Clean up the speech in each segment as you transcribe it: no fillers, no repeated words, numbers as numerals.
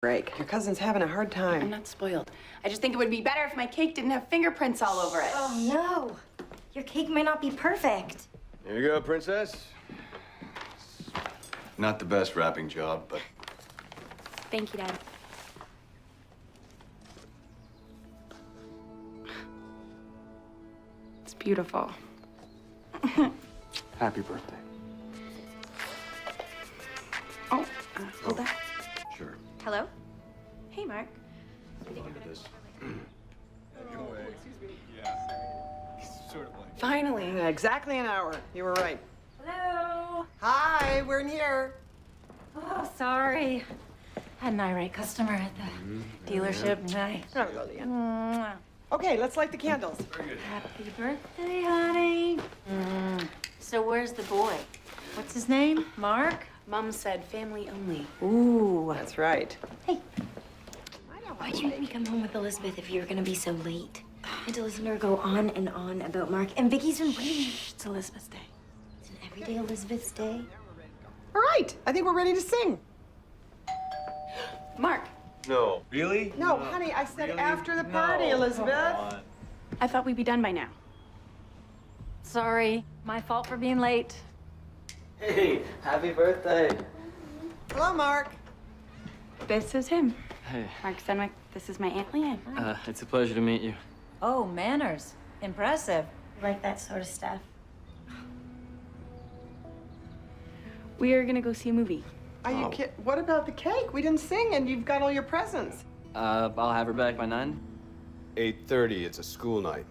break. Your cousin's having a hard time. I'm not spoiled. I just think it would be better if my cake didn't have fingerprints all over it. Oh, no. Your cake might not be perfect. Here you go, princess. Not the best wrapping job, but... Thank you, Dad. It's beautiful. Happy birthday. Oh, hold on. Sure. Hello? Hey, Mark. Look at this. Finally, in exactly an hour. You were right. Hello. Hi, we're in here. Oh, sorry. Had an irate customer at the dealership tonight. Okay, let's light the candles. Happy birthday, honey. So where's the boy? What's his name? Mark? Mom said family only. Ooh. That's right. Hey, why'd you make me come home with Elizabeth if you were gonna be so late? I had to listen to her go on and on about Mark, and Vicky's been waiting. It's Elizabeth's Day. It's an everyday Elizabeth's Day. All right, I think we're ready to sing. Mark, No. Really? No, honey, I said Really? after the party, No. Elizabeth. Come on. I thought we'd be done by now. Sorry, my fault for being late. Hey, happy birthday. Hello, Mark. This is him. Hey, Mark Fenwick, this is my Aunt Leanne. it's a pleasure to meet you. Oh, manners. Impressive. Like that sort of stuff. We are gonna go see a movie. Are you kidding? What about the cake? We didn't sing, and you've got all your presents. I'll have her back by 9. 8:30, it's a school night.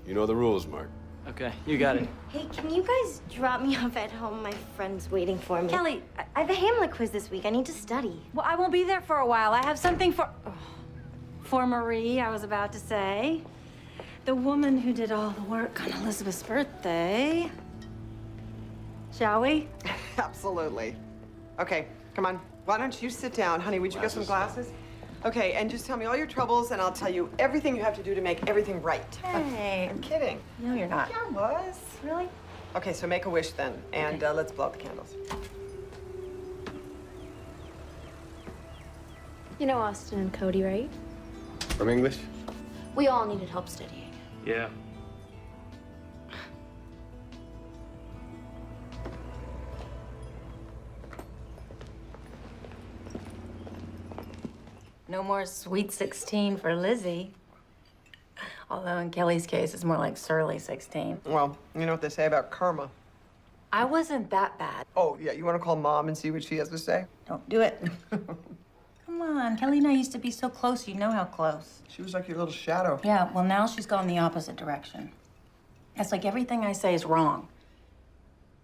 You know the rules, Mark. Okay, you got it. Hey, can you guys drop me off at home? My friend's waiting for me. Kelly, I have a Hamlet quiz this week. I need to study. Well, I won't be there for a while. I have something for Marie, I was about to say. The woman who did all the work on Elizabeth's birthday. Shall we? Absolutely. Okay, come on. Why don't you sit down? Honey, would you get some glasses? Okay, and just tell me all your troubles, and I'll tell you everything you have to do to make everything right. Hey. I'm kidding. No, you're not. Yeah, I was. Really? Okay, so make a wish then, and let's blow out the candles. You know Austin and Cody, right? From English? We all needed help studying. Yeah. No more sweet 16 for Lizzie. Although in Kelly's case, it's more like surly 16. Well, you know what they say about karma. I wasn't that bad. Oh, yeah, you want to call Mom and see what she has to say? Don't do it. Come on, Kelly and I used to be so close. You know how close. She was like your little shadow. Yeah, well, now she's gone the opposite direction. It's like everything I say is wrong.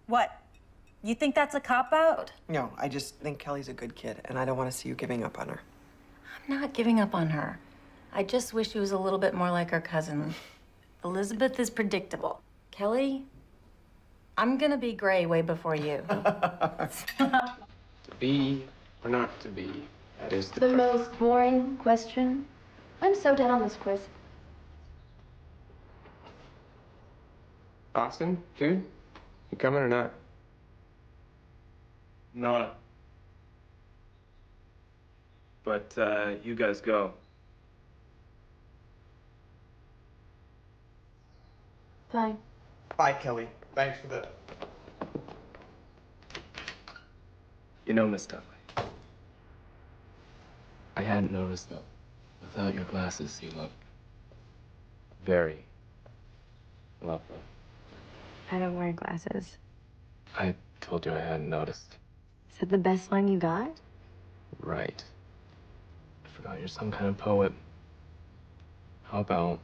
What? You think that's a cop-out? No, I just think Kelly's a good kid, and I don't want to see you giving up on her. I'm not giving up on her. I just wish she was a little bit more like her cousin. Elizabeth is predictable. Kelly, I'm gonna be gray way before you. To be or not to be, that is The most boring question. I'm so dead on this quiz. Austin, dude, you coming or not? Not. But you guys go. Fine. Bye, Kelly. Thanks for the... You know Miss Dudley. I hadn't noticed, though. Without your glasses, you look very lovely. I don't wear glasses. I told you I hadn't noticed. Is that the best line you got? Right. I forgot you're some kind of poet. How about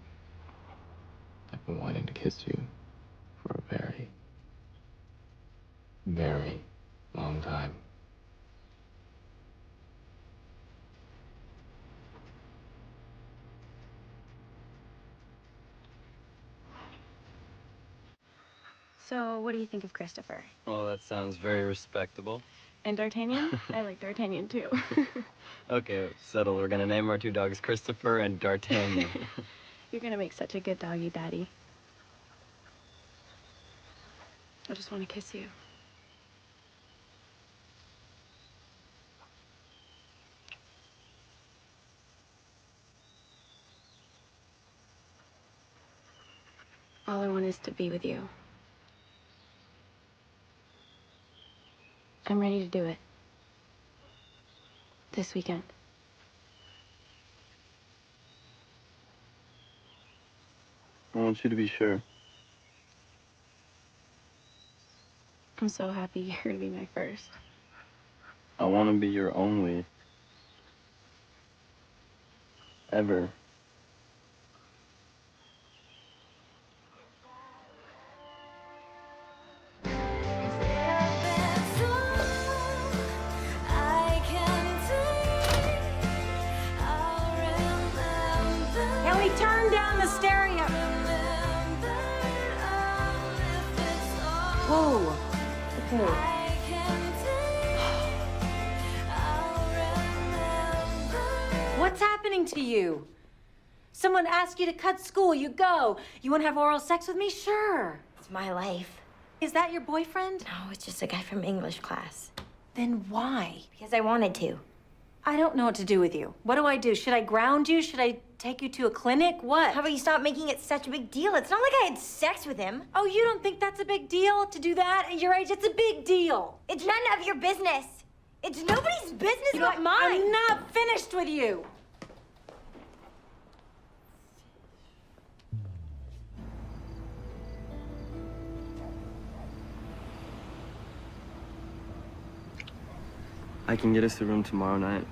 I've been wanting to kiss you for a very, very long time. So, what do you think of Christopher? Well, that sounds very respectable. And D'Artagnan? I like D'Artagnan too. Okay, settled. We're gonna name our 2 dogs Christopher and D'Artagnan. You're gonna make such a good doggy daddy. I just want to kiss you. All I want is to be with you. I'm ready to do it. This weekend. I want you to be sure. I'm so happy you're gonna be my first. I want to be your only. Ever. Kelly, turn down the stereo. Whoa. Okay. What's happening to you? Someone asks you to cut school, you go. You want to have oral sex with me? Sure. It's my life. Is that your boyfriend? No, it's just a guy from English class. Then why? Because I wanted to. I don't know what to do with you. What do I do? Should I ground you? Should I take you to a clinic? What? How about you stop making it such a big deal? It's not like I had sex with him. Oh, you don't think that's a big deal to do that at your age? It's a big deal. It's none of your business. It's nobody's business but mine. I'm not finished with you. I can get us a room tomorrow night.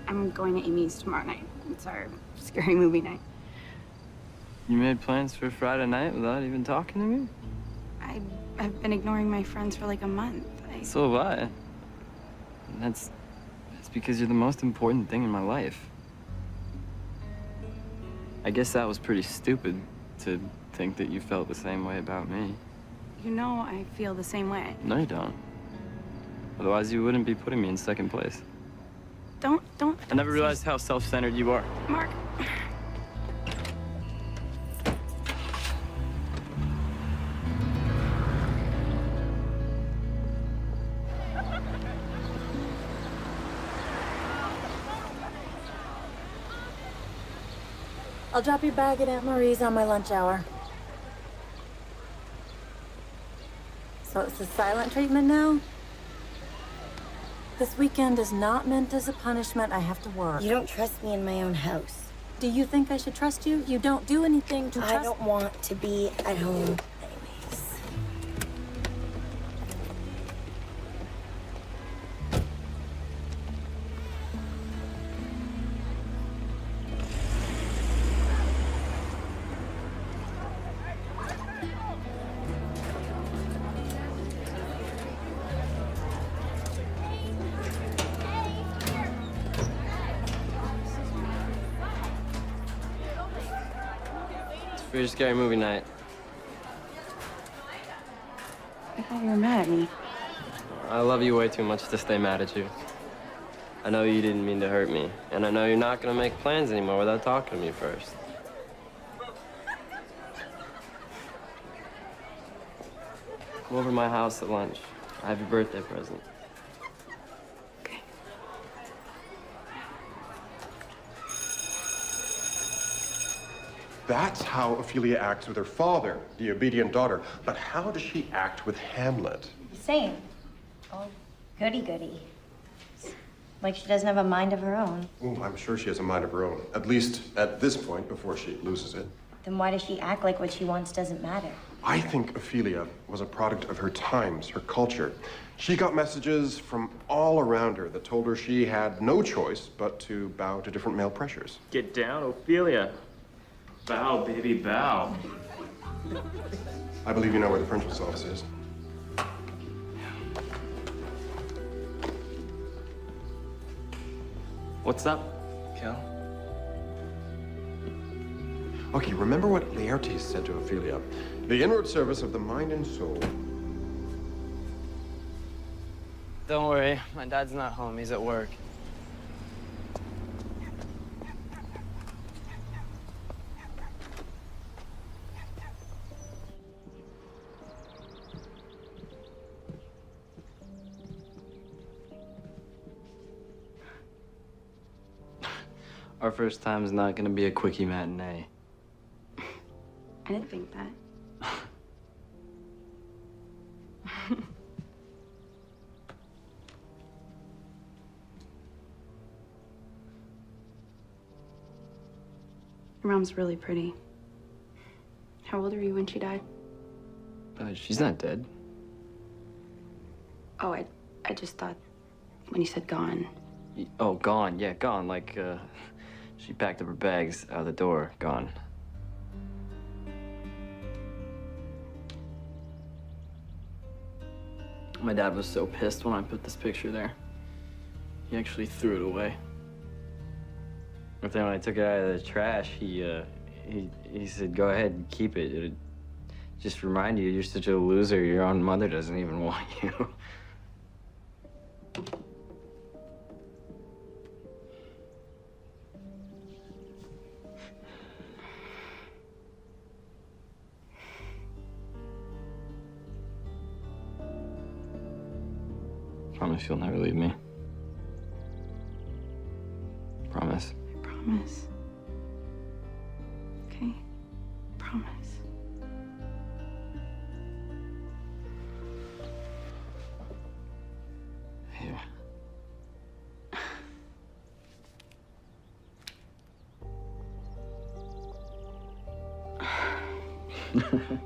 I'm going to Amy's tomorrow night. It's our scary movie night. You made plans for Friday night without even talking to me? I've been ignoring my friends for like a month. So have I. And that's because you're the most important thing in my life. I guess that was pretty stupid to think that you felt the same way about me. You know I feel the same way. No, you don't. Otherwise, you wouldn't be putting me in second place. Don't. I never realized how self-centered you are. Mark. I'll drop your bag at Aunt Marie's on my lunch hour. So it's a silent treatment now? This weekend is not meant as a punishment. I have to work. You don't trust me in my own house. Do you think I should trust you? You don't do anything to trust. I don't want to be at home anyways. For your scary movie night. I thought you were mad at me. I love you way too much to stay mad at you. I know you didn't mean to hurt me, and I know you're not gonna make plans anymore without talking to me first. Come over to my house at lunch. I have your birthday present. Okay. That's how Ophelia acts with her father, the obedient daughter. But how does she act with Hamlet? Same. Oh, goody-goody. Like she doesn't have a mind of her own. Oh, I'm sure she has a mind of her own, at least at this point before she loses it. Then why does she act like what she wants doesn't matter? I think Ophelia was a product of her times, her culture. She got messages from all around her that told her she had no choice but to bow to different male pressures. Get down, Ophelia. Bow, baby, bow. I believe you know where the principal's office is. What's up, Kel? Okay, remember what Laertes said to Ophelia? The inward service of the mind and soul. Don't worry, my dad's not home. He's at work. Our first time is not gonna be a quickie matinee. I didn't think that. Your mom's really pretty. How old were you when she died? She's not dead. Oh, I just thought when you said gone. Oh, gone. Yeah, gone. Like, she packed up her bags out the door. Gone. My dad was so pissed when I put this picture there. He actually threw it away. But then when I took it out of the trash, he said, "Go ahead and keep it. It'd just remind you you're such a loser. Your own mother doesn't even want you." Promise you'll never leave me. Promise. I promise. Okay? Promise. Here. Thank you.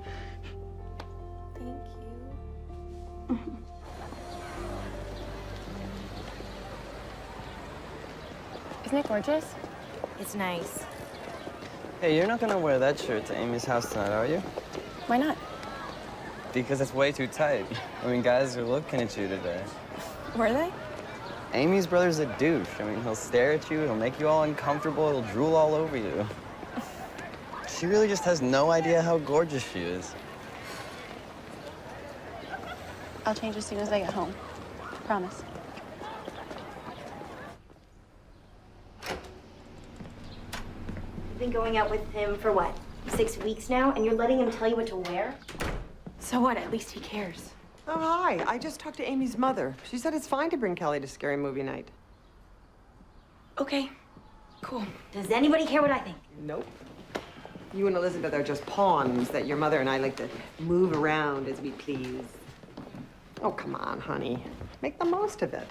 Isn't it gorgeous? It's nice. Hey, you're not gonna wear that shirt to Amy's house tonight, are you? Why not? Because it's way too tight. I mean, guys are looking at you today. Were they? Amy's brother's a douche. I mean, he'll stare at you, he'll make you all uncomfortable, he'll drool all over you. She really just has no idea how gorgeous she is. I'll change as soon as I get home. Promise. You've been going out with him for what, 6 weeks now, and you're letting him tell you what to wear? So what? At least he cares. Oh, hi. I just talked to Amy's mother. She said it's fine to bring Kelly to scary movie night. Okay. Cool. Does anybody care what I think? Nope. You and Elizabeth are just pawns that your mother and I like to move around as we please. Oh, come on, honey. Make the most of it.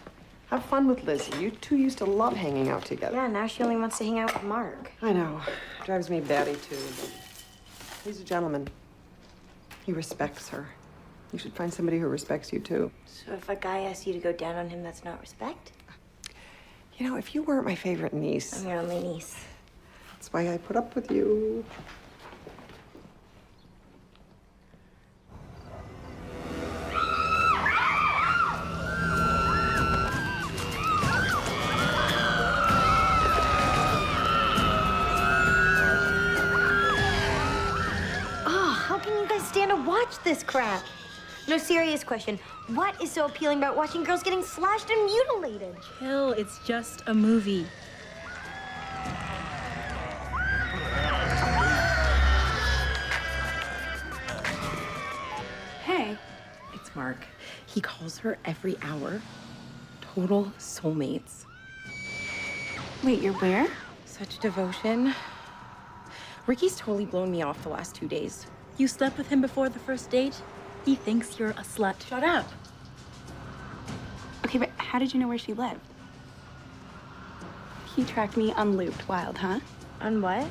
Have fun with Lizzie. You two used to love hanging out together. Yeah, now she only wants to hang out with Mark. I know. Drives me batty, too. He's a gentleman. He respects her. You should find somebody who respects you, too. So if a guy asks you to go down on him, that's not respect? You know, if you weren't my favorite niece, I'm your only niece. that's why I put up with you. How can you guys stand to watch this crap? No, serious question. What is so appealing about watching girls getting slashed and mutilated? Chill, it's just a movie. Hey. It's Mark. He calls her every hour. Total soulmates. Wait, you're where? Such devotion. Ricky's totally blown me off the last 2 days. You slept with him before the first date? He thinks you're a slut. Shut up. Okay, but how did you know where she lived? He tracked me on Looped. Wild, huh? On what?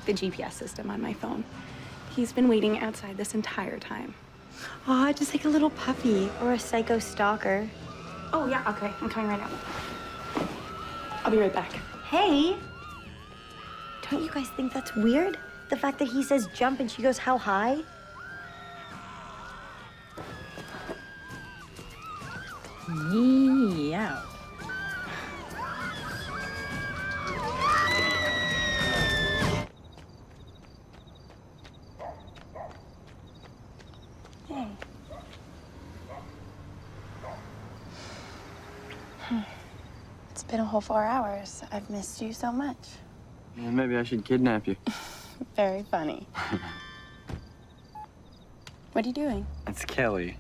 The GPS system on my phone. He's been waiting outside this entire time. Aw, just like a little puppy. Or a psycho stalker. Oh, yeah, okay. I'm coming right out. I'll be right back. Hey! Don't you guys think that's weird? The fact that he says jump and she goes, how high? Meow. Hey. It's been a whole 4 hours. I've missed you so much. Yeah, maybe I should kidnap you. Very funny. What are you doing? It's Kelly.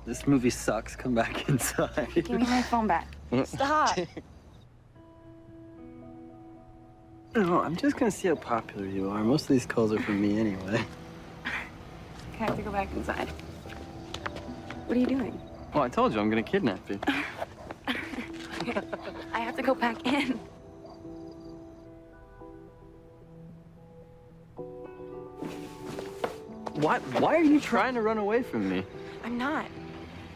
This movie sucks. Come back inside. Give me my phone back. Stop. No, I'm just gonna see how popular you are. Most of these calls are from me anyway. Okay, I have to go back inside. What are you doing? Well, I told you I'm gonna kidnap you. I have to go back in. Why are you trying to run away from me? I'm not.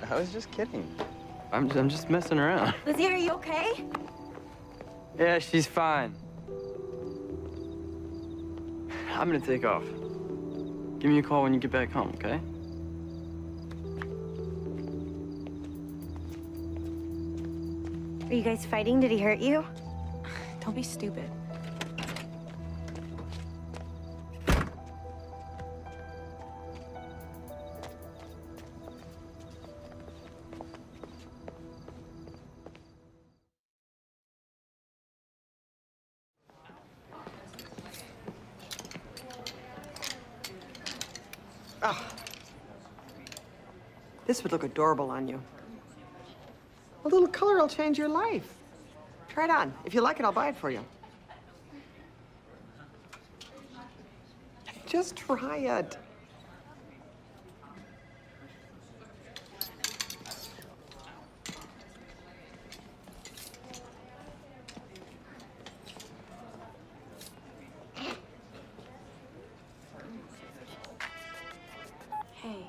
I was just kidding. I'm just messing around. Lizzie, are you okay? Yeah, she's fine. I'm gonna take off. Give me a call when you get back home, okay? Are you guys fighting? Did he hurt you? Don't be stupid. This would look adorable on you. A little color will change your life. Try it on. If you like it, I'll buy it for you. Just try it. Hey,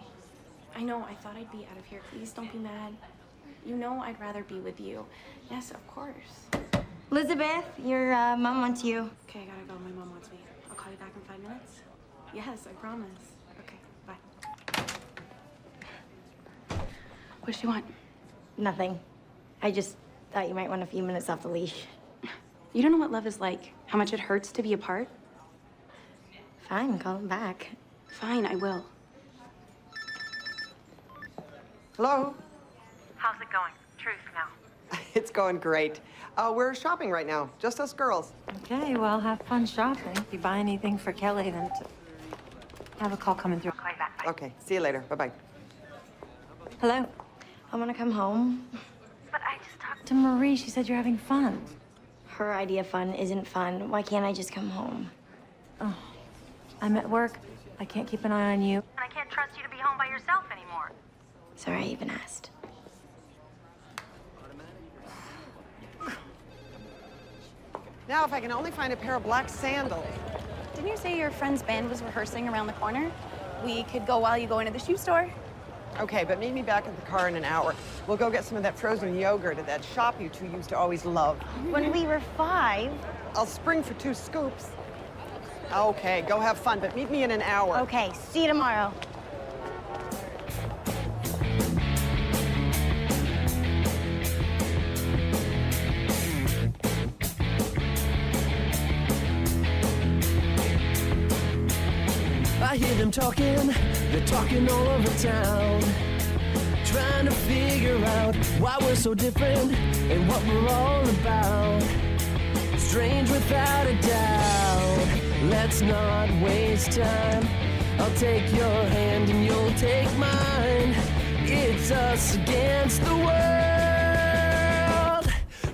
I know I thought I'd be out of here. Please don't be mad. You know I'd rather be with you. Yes, of course. Elizabeth, your mom wants you. Okay, I gotta go. My mom wants me. I'll call you back in 5 minutes. Yes, I promise. Okay, bye. What does she want? Nothing. I just thought you might want a few minutes off the leash. You don't know what love is like. How much it hurts to be apart. Fine, call him back. Fine, I will. Hello? How's it going? Truth now. It's going great. We're shopping right now, just us girls. Okay, well, have fun shopping. If you buy anything for Kelly, then have a call coming through. I'll call you back. Bye. Okay, see you later. Bye-bye. Hello? I want to come home. But I just talked To Marie, she said you're having fun. Her idea of fun isn't fun. Why can't I just come home? Oh, I'm at work. I can't keep an eye on you. and I can't trust you to be home by yourself anymore. Sorry I even asked. Now, if I can only find a pair of black sandals. Didn't you say your friend's band was rehearsing around the corner? We could go while you go into the shoe store. Okay, but meet me back at the car in an hour. We'll go get some of that frozen yogurt at that shop you two used to always love. When we were 5. I'll spring for 2 scoops. Okay, go have fun, but meet me in an hour. Okay, see you tomorrow. I hear them talking, they're talking all over town, trying to figure out why we're so different and what we're all about. Strange without a doubt, let's not waste time. I'll take your hand and you'll take mine. It's us against the world.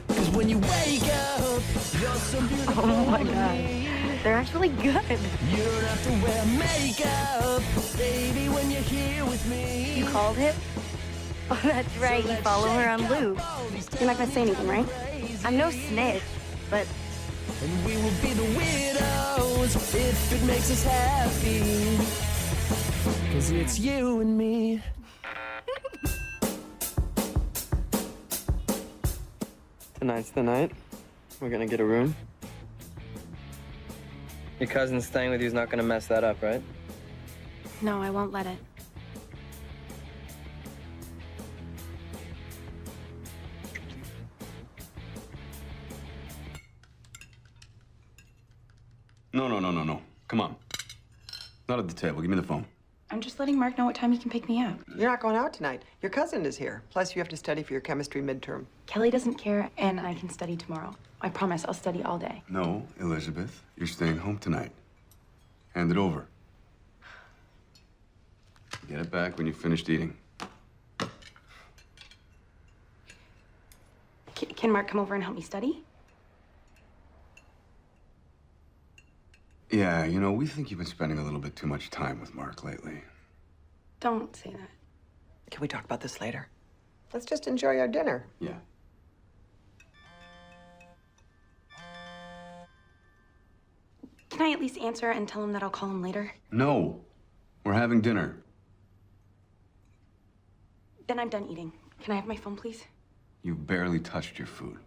'Cause when you wake up, you're so beautiful. Oh my God. They're actually good. You don't have to wear makeup, baby, when you're here with me. You called him? Oh, that's right. You follow her on Loop. You're not gonna say anything, right? I'm no snitch, but And we will be the widows if it makes us happy. 'Cause it's you and me. Tonight's the night. We're gonna get a room. Your cousin staying with you is not gonna mess that up, right? No, I won't let it. No. Come on. Not at the table. Give me the phone. I'm just letting Mark know what time he can pick me up. You're not going out tonight. Your cousin is here. Plus, you have to study for your chemistry midterm. Kelly doesn't care, and I can study tomorrow. I promise I'll study all day. No, Elizabeth. You're staying home tonight. Hand it over. Get it back when you've finished eating. Can Mark come over and help me study? Yeah, you know, we think you've been spending a little bit too much time with Mark lately. Don't say that. Can we talk about this later? Let's just enjoy our dinner. Yeah. Can I at least answer and tell him that I'll call him later? No. We're having dinner. Then I'm done eating. Can I have my phone, please? You barely touched your food.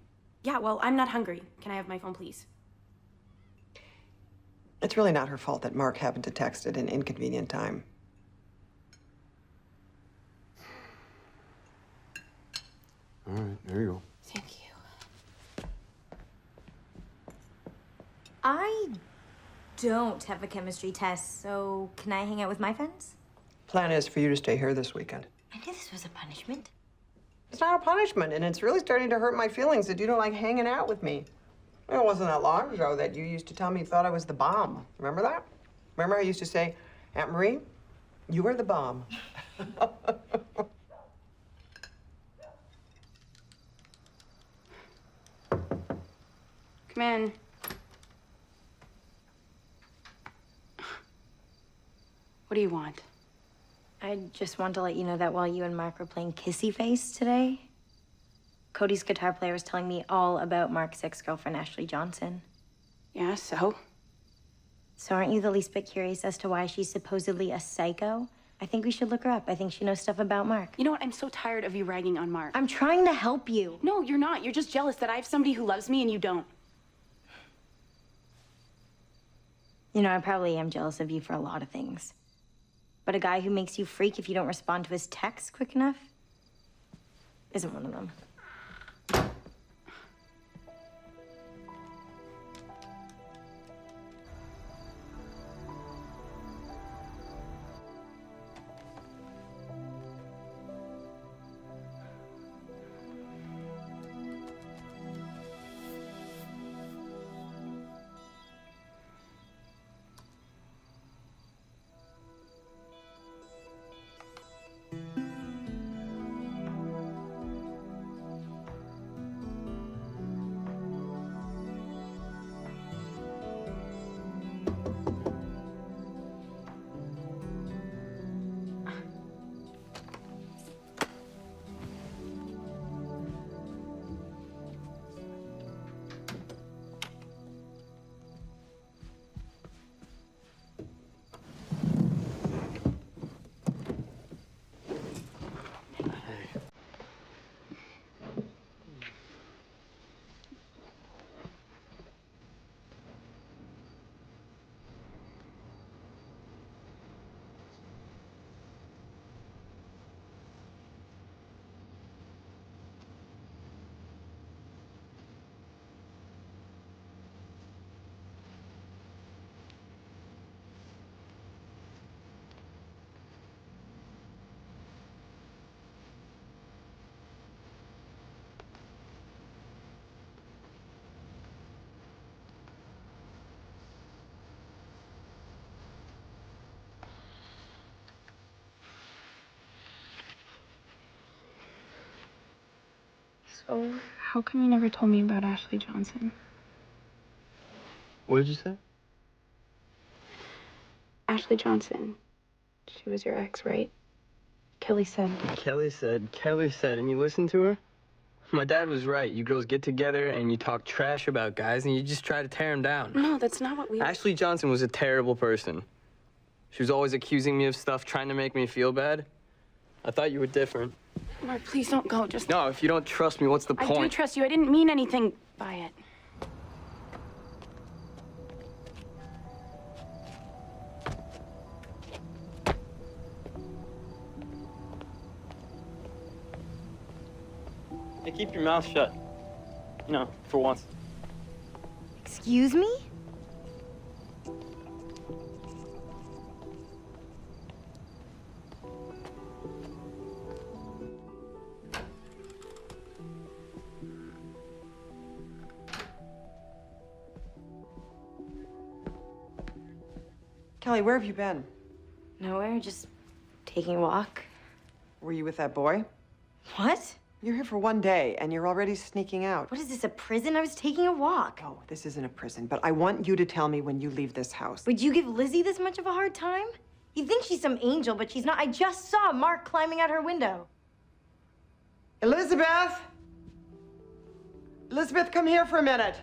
Yeah, well, I'm not hungry. Can I have my phone, please? It's really not her fault that Mark happened to text at an inconvenient time. All right, there you go. Thank you. I don't have a chemistry test, so can I hang out with my friends? Plan is for you to stay here this weekend. I knew this was a punishment. It's not a punishment, and it's really starting to hurt my feelings that you don't like hanging out with me. It wasn't that long ago that you used to tell me you thought I was the bomb. Remember that? Remember I used to say, Aunt Marie, you are the bomb. Come in. What do you want? I just want to let you know that while you and Mark were playing Kissy Face today, Cody's guitar player was telling me all about Mark's ex-girlfriend, Ashley Johnson. Yeah, so? So aren't you the least bit curious as to why she's supposedly a psycho? I think we should look her up. I think she knows stuff about Mark. You know what? I'm so tired of you ragging on Mark. I'm trying to help you. No, you're not. You're just jealous that I have somebody who loves me and you don't. You know, I probably am jealous of you for a lot of things. But a guy who makes you freak if you don't respond to his texts quick enough isn't one of them. So, how come you never told me about Ashley Johnson? What did you say? Ashley Johnson. She was your ex, right? Kelly said. Kelly said, and you listened to her? My dad was right. You girls get together and you talk trash about guys and you just try to tear them down. No, that's not what we... Ashley Johnson was a terrible person. She was always accusing me of stuff, trying to make me feel bad. I thought you were different. Mark, please don't go. Just... No, if you don't trust me, what's the point? I do trust you. I didn't mean anything by it. Hey, keep your mouth shut. You know, for once. Excuse me? Kelly, where have you been? Nowhere, just taking a walk. Were you with that boy? What? You're here for one day, and you're already sneaking out. What is this, a prison? I was taking a walk. Oh, this isn't a prison, but I want you to tell me when you leave this house. Would you give Lizzie this much of a hard time? He thinks she's some angel, but she's not. I just saw Mark climbing out her window. Elizabeth! Elizabeth, come here for a minute.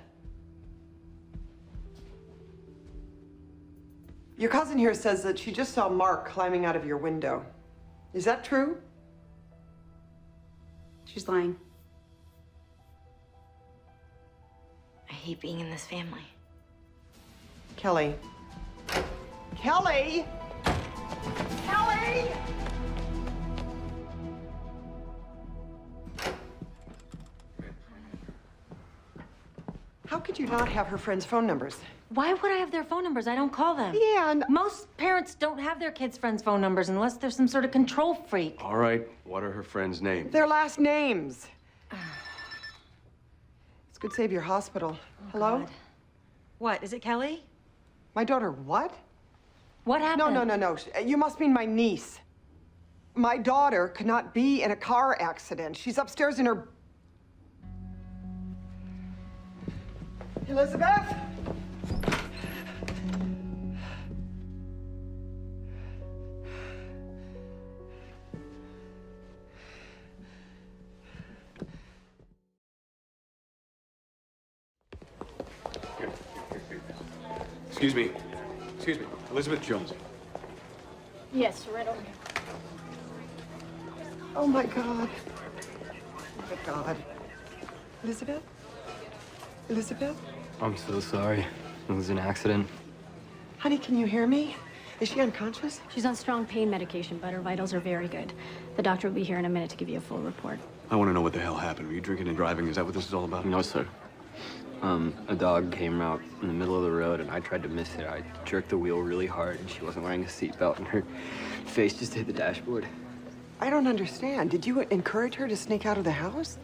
Your cousin here says that she just saw Mark climbing out of your window. Is that true? She's lying. I hate being in this family. Kelly. Kelly! Kelly! How could you not have her friends' phone numbers? Why would I have their phone numbers? I don't call them. Yeah, and Most parents don't have their kids' friends' phone numbers unless they're some sort of control freak. All right, what are her friends' names? their last names. This could save your hospital. Hello? God. What? Is it Kelly? My daughter, what? What happened? No. You must mean my niece. My daughter could not be in a car accident. She's upstairs in her... Elizabeth? Excuse me. Excuse me. Elizabeth Jones. Yes, right over here. Oh, my God. Oh, my God. Elizabeth? Elizabeth? I'm so sorry. It was an accident. Honey, can you hear me? Is she unconscious? She's on strong pain medication, but her vitals are very good. The doctor will be here in a minute to give you a full report. I want to know what the hell happened. Were you drinking and driving? Is that what this is all about? No, sir. A dog came out in the middle of the road, and I tried to miss it. I jerked the wheel really hard, and she wasn't wearing a seatbelt, and her face just hit the dashboard. I don't understand. Did you encourage her to sneak out of the house?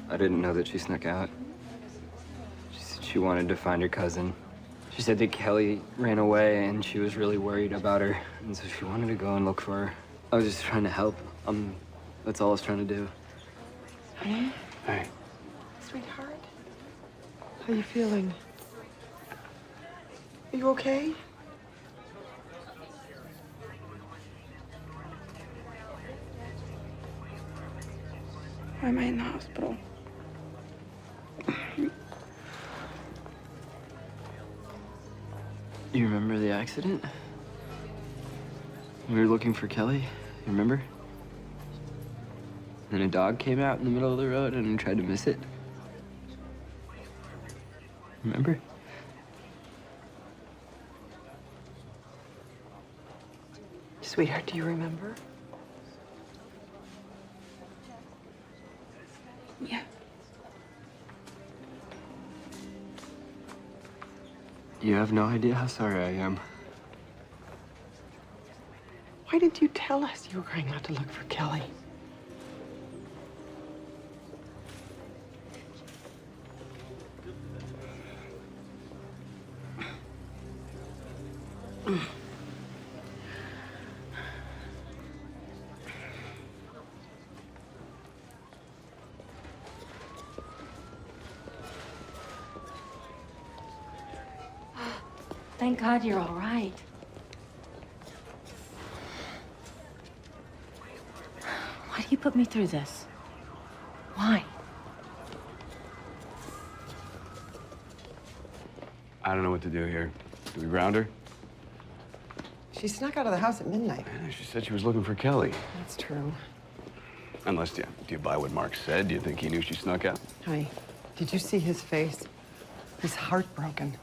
I didn't know that she snuck out. She said she wanted to find her cousin. She said that Kelly ran away, and she was really worried about her, and so she wanted to go and look for her. I was just trying to help. That's all I was trying to do. Honey? Hey. Sweetheart? How you feeling? Are you okay? Why am I in the hospital? You remember the accident? We were looking for Kelly, you remember? And a dog came out in the middle of the road and tried to miss it. Remember? Sweetheart, do you remember? Yeah. You have no idea how sorry I am. Why didn't you tell us you were going out to look for Kelly? Thank God you're all right. Why do you put me through this? Why? I don't know what to do here. Do we ground her? She snuck out of the house at midnight. Yeah, she said she was looking for Kelly. That's true. Unless, do you buy what Mark said? Do you think he knew she snuck out? Honey, did you see his face? He's heartbroken.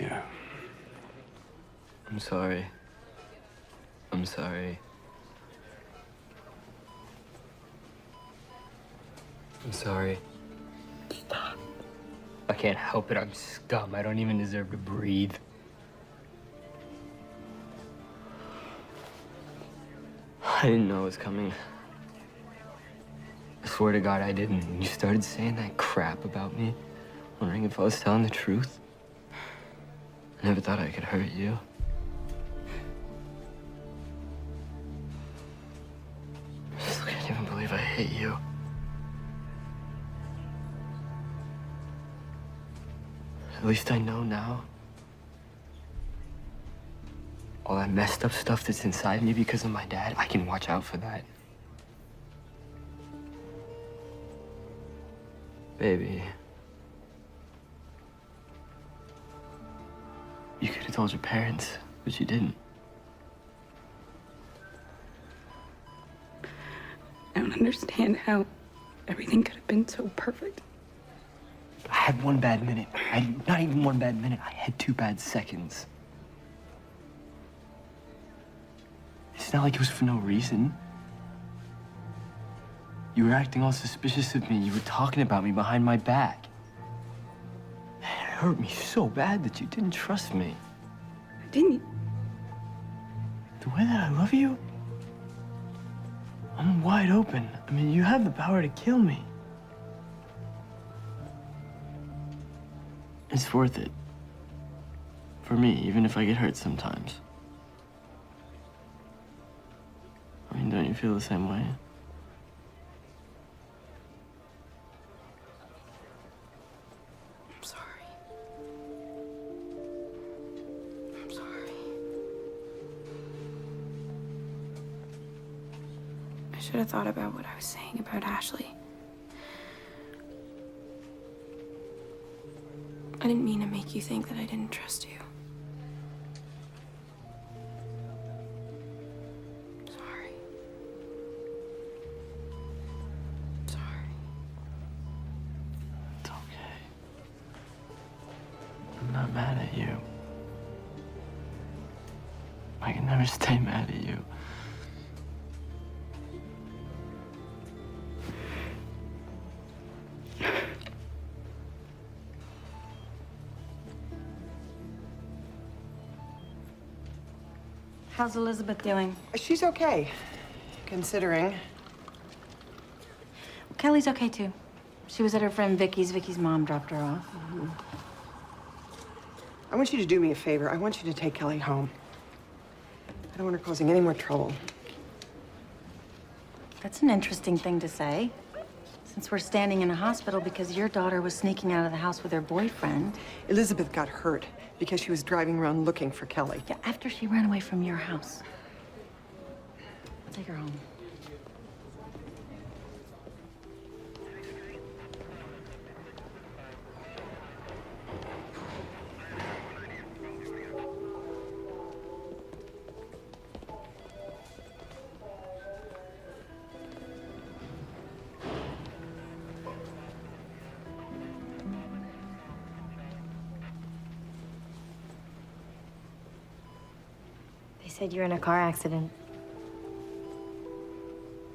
Yeah. I'm sorry. I'm sorry. I'm sorry. Stop. I can't help it. I'm scum. I don't even deserve to breathe. I didn't know it was coming. I swear to God I didn't. And you started saying that crap about me, wondering if I was telling the truth. I never thought I could hurt you. I still can't even believe I hate you. At least I know now. all that messed up stuff that's inside me because of my dad, I can watch out for that. Baby. You could have told your parents, but you didn't. I don't understand how everything could have been so perfect. I had one bad minute. Not even one bad minute. I had 2 bad seconds. It's not like it was for no reason. You were acting all suspicious of me. You were talking about me behind my back. It hurt me so bad that you didn't trust me. I didn't. The way that I love you, I'm wide open. I mean, you have the power to kill me. It's worth it. For me, even if I get hurt sometimes. I mean, don't you feel the same way? I'm sorry. I'm sorry. I should have thought about what I was saying about Ashley. I didn't mean to make you think that I didn't trust you. Sorry. Sorry. It's okay. I'm not mad at you. I can never stay mad at you. How's Elizabeth doing? She's okay, considering. Kelly's okay too. She was at her friend Vicky's. Vicky's mom dropped her off. I want you to do me a favor. I want you to take Kelly home. I don't want her causing any more trouble. That's an interesting thing to say. Since we're standing in a hospital because your daughter was sneaking out of the house with her boyfriend. Elizabeth got hurt because she was driving around looking for Kelly. Yeah, after she ran away from your house. I'll take her home. They said you were in a car accident.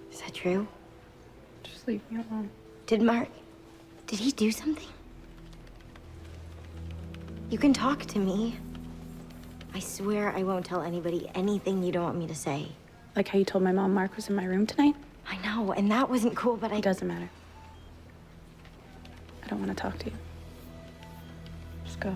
Is that true? Just leave me alone. Did he do something? You can talk to me. I swear I won't tell anybody anything you don't want me to say. Like how you told my mom Mark was in my room tonight? I know, and that wasn't cool, but It doesn't matter. I don't want to talk to you. Just go.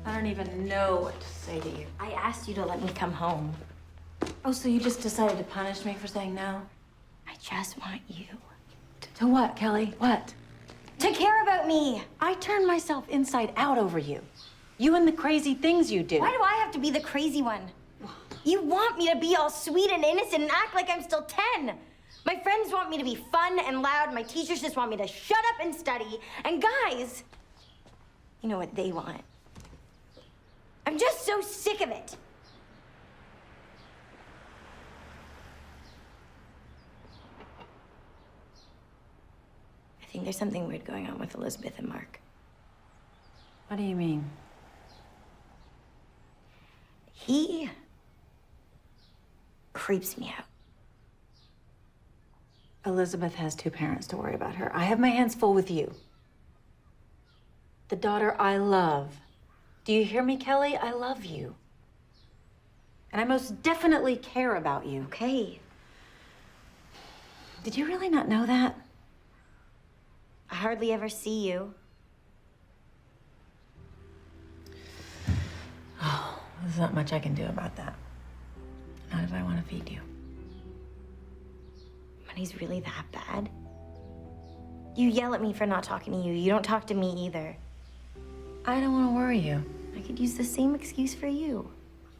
I don't even know what to say to you. I asked you to let me come home. Oh, so you just decided to punish me for saying no? I just want you. To what, Kelly? What? To care about me. I turned myself inside out over you. You and the crazy things you do. Why do I have to be the crazy one? You want me to be all sweet and innocent and act like I'm still 10. My friends want me to be fun and loud. My teachers just want me to shut up and study. And guys, you know what they want. I'm just so sick of it. I think there's something weird going on with Elizabeth and Mark. What do you mean? He creeps me out. Elizabeth has 2 parents to worry about her. I have my hands full with you. The daughter I love. Do you hear me, Kelly? I love you. And I most definitely care about you. Okay. Did you really not know that? I hardly ever see you. There's not much I can do about that. Not if I want to feed you. Money's really that bad? You yell at me for not talking to you. You don't talk to me either. I don't want to worry you. I could use the same excuse for you.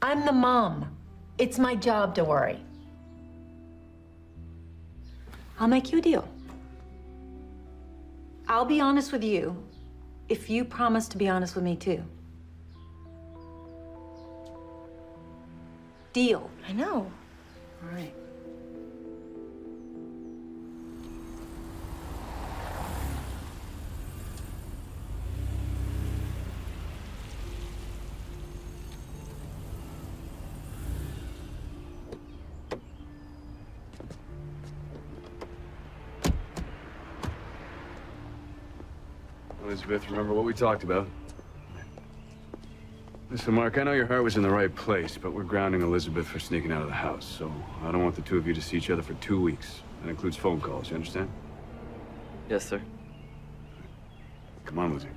I'm the mom. It's my job to worry. I'll make you a deal. I'll be honest with you if you promise to be honest with me too. Deal. I know. All right. Elizabeth, remember what we talked about? Listen, Mark, I know your heart was in the right place, but we're grounding Elizabeth for sneaking out of the house, so I don't want the two of you to see each other for 2 weeks. That includes phone calls, you understand? Yes, sir. Come on, Lizzie.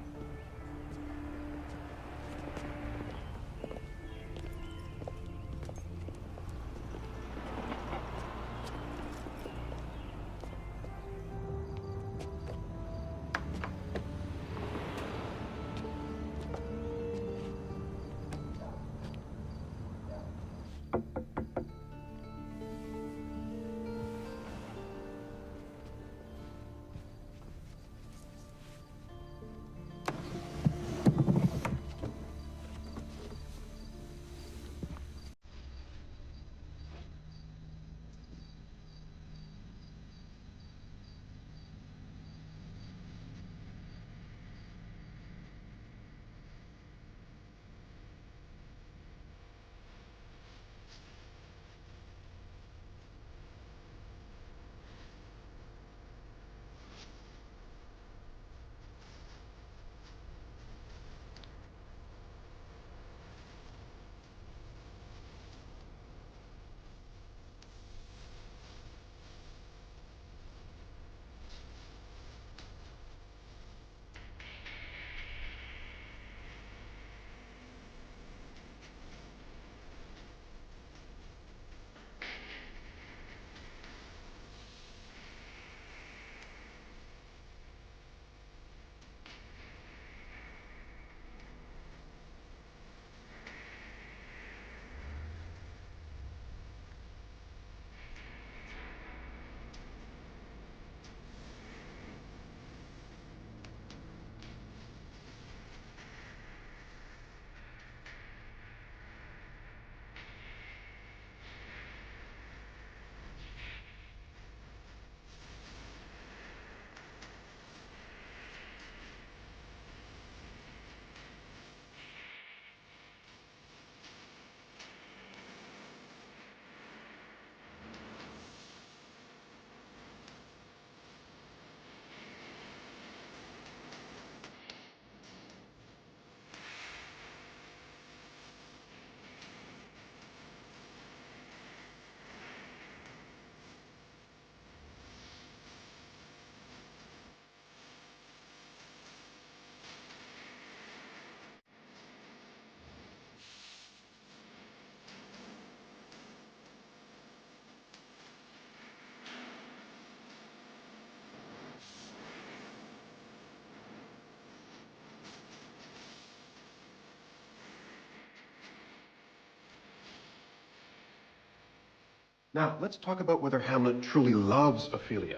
Now, let's talk about whether Hamlet truly loves Ophelia.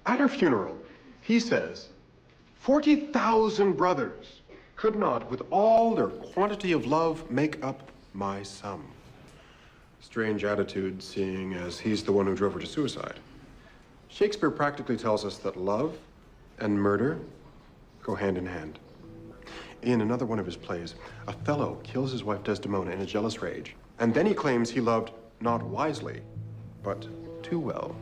At her funeral, he says, 40,000 brothers could not, with all their quantity of love, make up my sum. Strange attitude, seeing as he's the one who drove her to suicide. Shakespeare practically tells us that love and murder go hand in hand. In another one of his plays, Othello kills his wife Desdemona in a jealous rage, and then he claims he loved not wisely, but too well.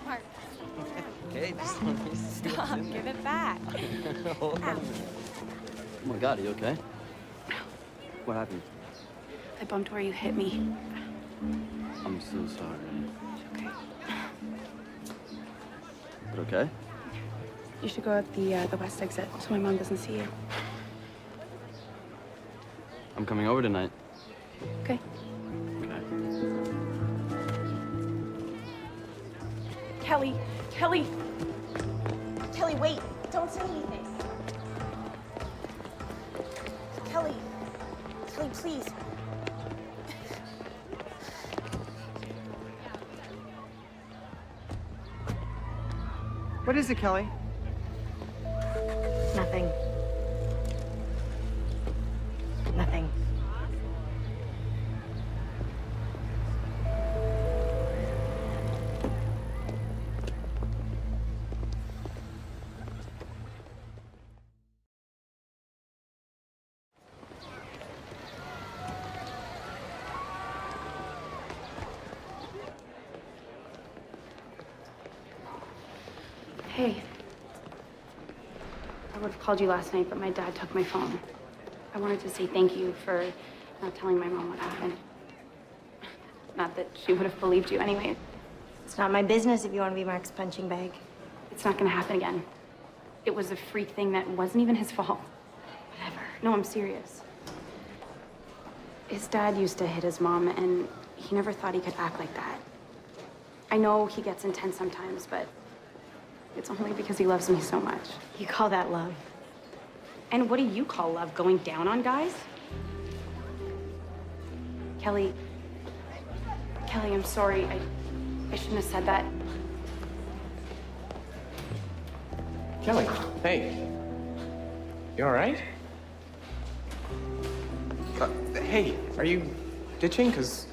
Mark. Okay, just let me see. Stop, give it back. Hold on. Oh my God, are you okay? What happened? I bumped where you hit me. I'm so sorry. It's okay. But okay? You should go out the west exit so my mom doesn't see you. I'm coming over tonight. Okay. Kelly, Kelly, Kelly, wait! Don't say anything. Kelly, Kelly, please. What is it, Kelly? Nothing. Nothing. Hey. I would have called you last night, but my dad took my phone. I wanted to say thank you for not telling my mom what happened. Not that she would have believed you anyway. It's not my business if you want to be Mark's punching bag. It's not gonna happen again. It was a freak thing that wasn't even his fault. Whatever. No, I'm serious. His dad used to hit his mom, and he never thought he could act like that. I know he gets intense sometimes, but it's only because he loves me so much. You call that love? And what do you call love? Going down on guys? Kelly, I'm sorry. I shouldn't have said that. Kelly, hey. You all right? Hey, are you ditching? Because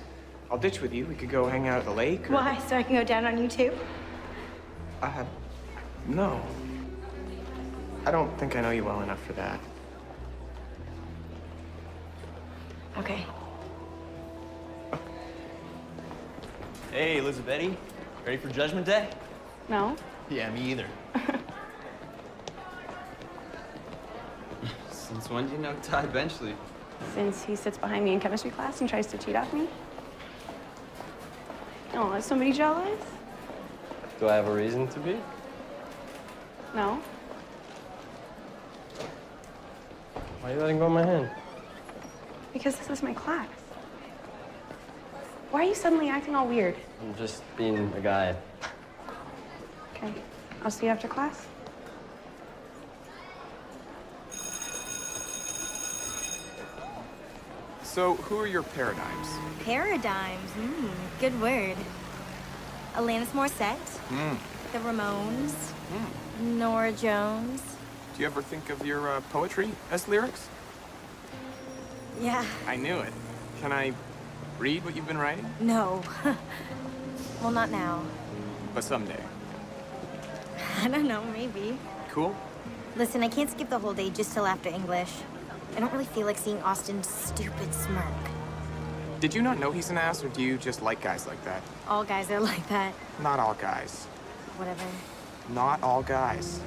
I'll ditch with you. We could go hang out at the lake. Or... Why? So I can go down on you too? No. I don't think I know you well enough for that. Okay. Hey, Elizabeth, ready for Judgment Day? No. Yeah, me either. Since when do you know Ty Benchley? Since he sits behind me in chemistry class and tries to cheat off me. Oh, is somebody jealous? Do I have a reason to be? No. Why are you letting go of my hand? Because this is my class. Why are you suddenly acting all weird? I'm just being a guy. Okay. I'll see you after class. So, who are your paradigms? Paradigms. Good word. Alanis Morissette. The Ramones. Nora Jones. Do you ever think of your poetry as lyrics? Yeah. I knew it. Can I read what you've been writing? No. Well, not now. But someday. I don't know, maybe. Cool? Listen, I can't skip the whole day just till after English. I don't really feel like seeing Austin's stupid smirk. Did you not know he's an ass, or do you just like guys like that? All guys are like that. Not all guys. Whatever. Not all guys.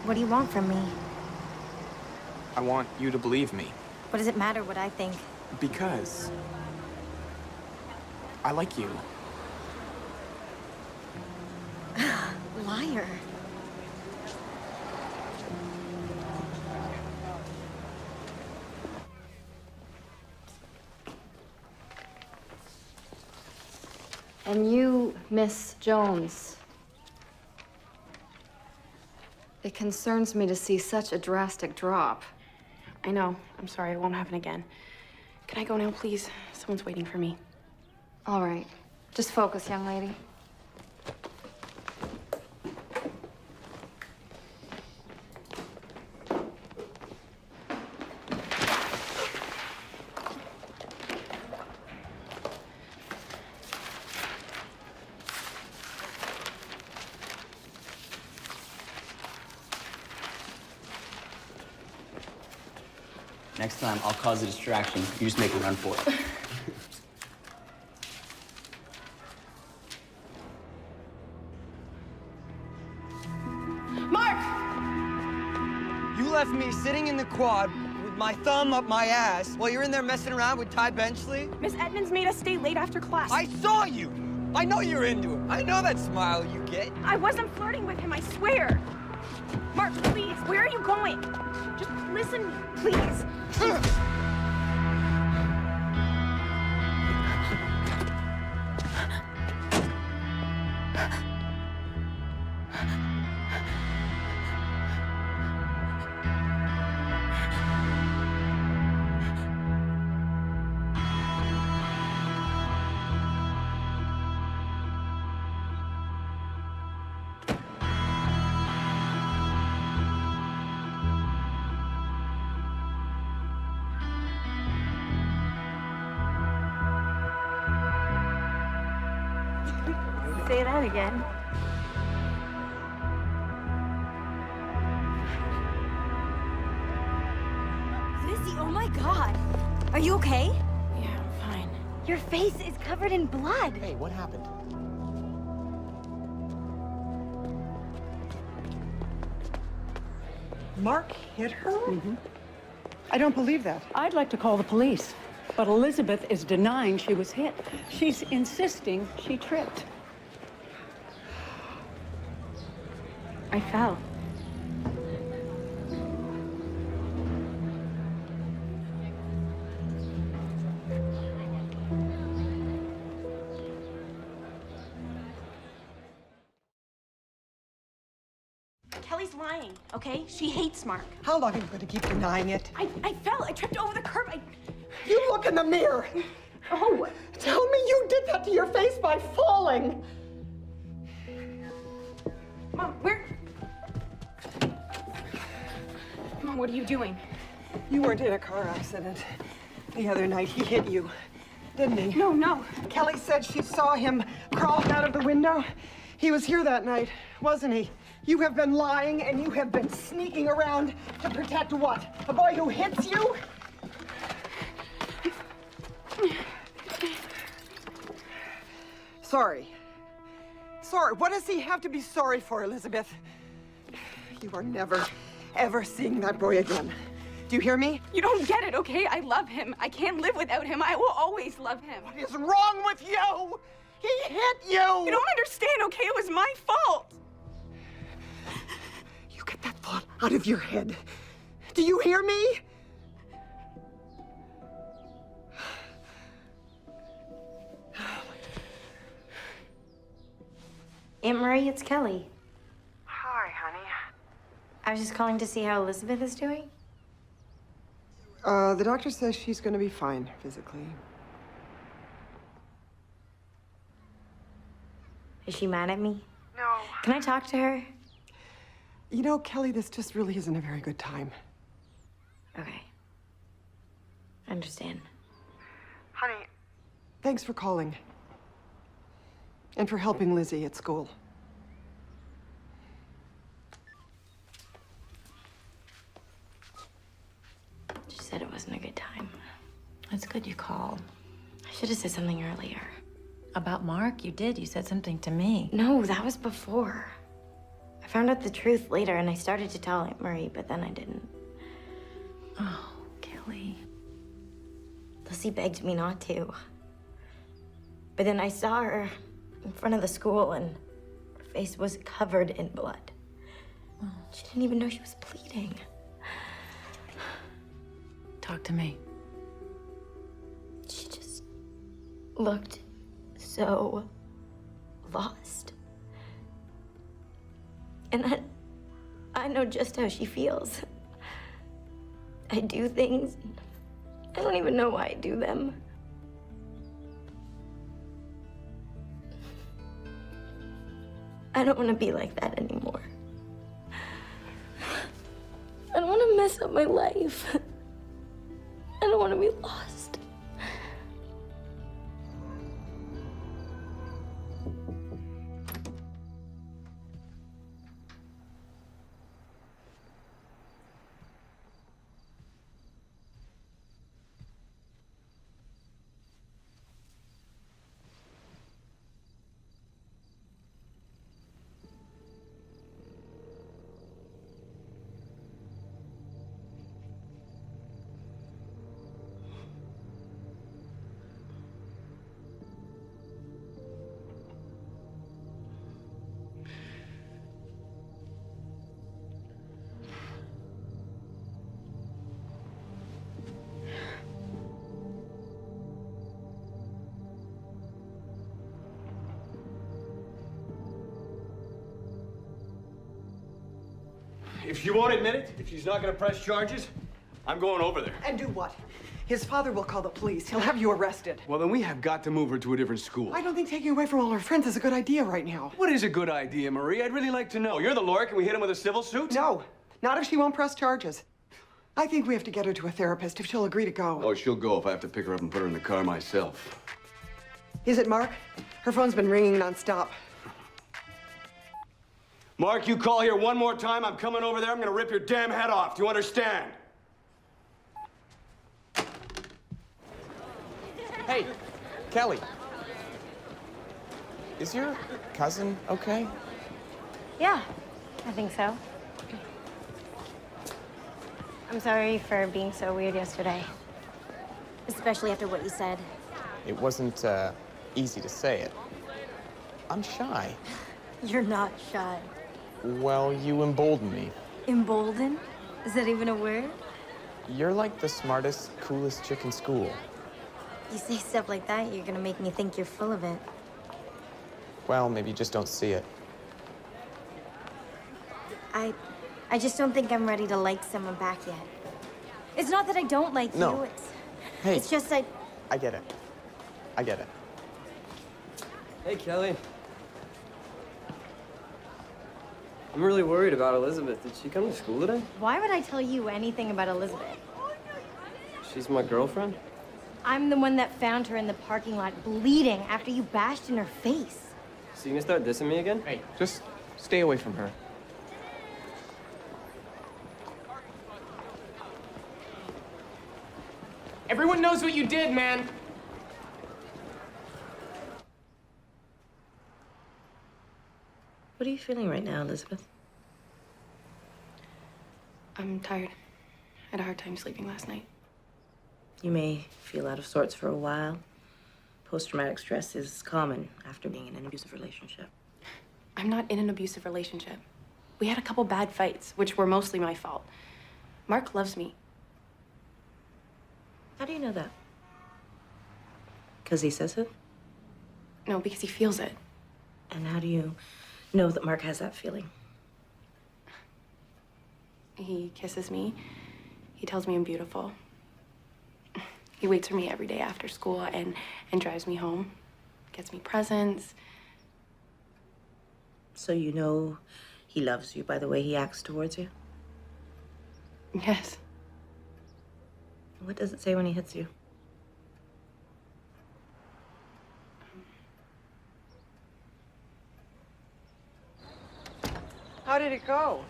What do you want from me? I want you to believe me. What does it matter what I think? Because I like you. Liar. And you, Miss Jones. It concerns me to see such a drastic drop. I know. I'm sorry. It won't happen again. Can I go now, please? Someone's waiting for me. All right. Just focus, young lady. Next time, I'll cause a distraction. You just make a run for it. Mark! You left me sitting in the quad with my thumb up my ass while you're in there messing around with Ty Benchley? Miss Edmonds made us stay late after class. I saw you! I know you're into him. I know that smile you get. I wasn't flirting with him, I swear. Mark, please, where are you going? Just listen to me, please. Say that again. Lizzie, oh my God. Are you okay? Yeah, I'm fine. Your face is covered in blood. Hey, what happened? Mark hit her? I don't believe that. I'd like to call the police, but Elizabeth is denying she was hit. She's insisting she tripped. I fell. Kelly's lying, okay? She hates Mark. How long are you going to keep denying it? I fell. I tripped over the curb. You look in the mirror. Oh. Tell me you did that to your face by falling. Mom, where? Mom, what are you doing? You weren't in a car accident. The other night he hit you, didn't he? No. Kelly said she saw him crawl out of the window. He was here that night, wasn't he? You have been lying and you have been sneaking around to protect what? A boy who hits you? Sorry. Sorry. What does he have to be sorry for, Elizabeth? You are never, ever seeing that boy again. Do you hear me? You don't get it, okay? I love him. I can't live without him. I will always love him. What is wrong with you? He hit you! You don't understand, okay? It was my fault. You get that thought out of your head. Do you hear me? Aunt Marie, it's Kelly. Hi, honey. I was just calling to see how Elizabeth is doing. The doctor says she's gonna be fine physically. Is she mad at me? No. Can I talk to her? You know, Kelly, this just really isn't a very good time. Okay. I understand. Honey. Thanks for calling. And for helping Lizzie at school. She said it wasn't a good time. That's good you called. I should have said something earlier. About Mark? You did. You said something to me. No, that was before. I found out the truth later and I started to tell Aunt Marie, but then I didn't. Oh, Kelly. Lizzie begged me not to. But then I saw her in front of the school and her face was covered in blood. Oh. She didn't even know she was bleeding. Talk to me. She just looked so lost. And I know just how she feels. I do things, I don't even know why I do them. I don't want to be like that anymore. I don't want to mess up my life. I don't want to be lost. If she won't admit it, if she's not gonna press charges, I'm going over there. And do what? His father will call the police. He'll have you arrested. Well, then we have got to move her to a different school. I don't think taking away from all her friends is a good idea right now. What is a good idea, Marie? I'd really like to know. You're the lawyer. Can we hit him with a civil suit? No, not if she won't press charges. I think we have to get her to a therapist if she'll agree to go. Oh, she'll go if I have to pick her up and put her in the car myself. Is it Mark? Her phone's been ringing nonstop. Mark, you call here one more time, I'm coming over there. I'm gonna rip your damn head off. Do you understand? Hey, Kelly. Is your cousin okay? Yeah, I think so. I'm sorry for being so weird yesterday. Especially after what you said. It wasn't easy to say it. I'm shy. You're not shy. Well, you embolden me. Emboldened? Is that even a word? You're like the smartest, coolest chick in school. You say stuff like that, you're gonna make me think you're full of it. Well, maybe you just don't see it. I just don't think I'm ready to like someone back yet. It's not that I don't like No. you, it's... Hey. It's just I get it. I get it. Hey, Kelly. I'm really worried about Elizabeth. Did she come to school today? Why would I tell you anything about Elizabeth? She's my girlfriend? I'm the one that found her in the parking lot bleeding after you bashed in her face. So you gonna start dissing me again? Hey, just stay away from her. Everyone knows what you did, man. What are you feeling right now, Elizabeth? I'm tired. I had a hard time sleeping last night. You may feel out of sorts for a while. Post-traumatic stress is common after being in an abusive relationship. I'm not in an abusive relationship. We had a couple bad fights, which were mostly my fault. Mark loves me. How do you know that? Because he says it? No, because he feels it. And how do you know that Mark has that feeling? He kisses me. He tells me I'm beautiful. He waits for me every day after school and drives me home. Gets me presents. So you know he loves you by the way he acts towards you? Yes. What does it say when he hits you? How did it go?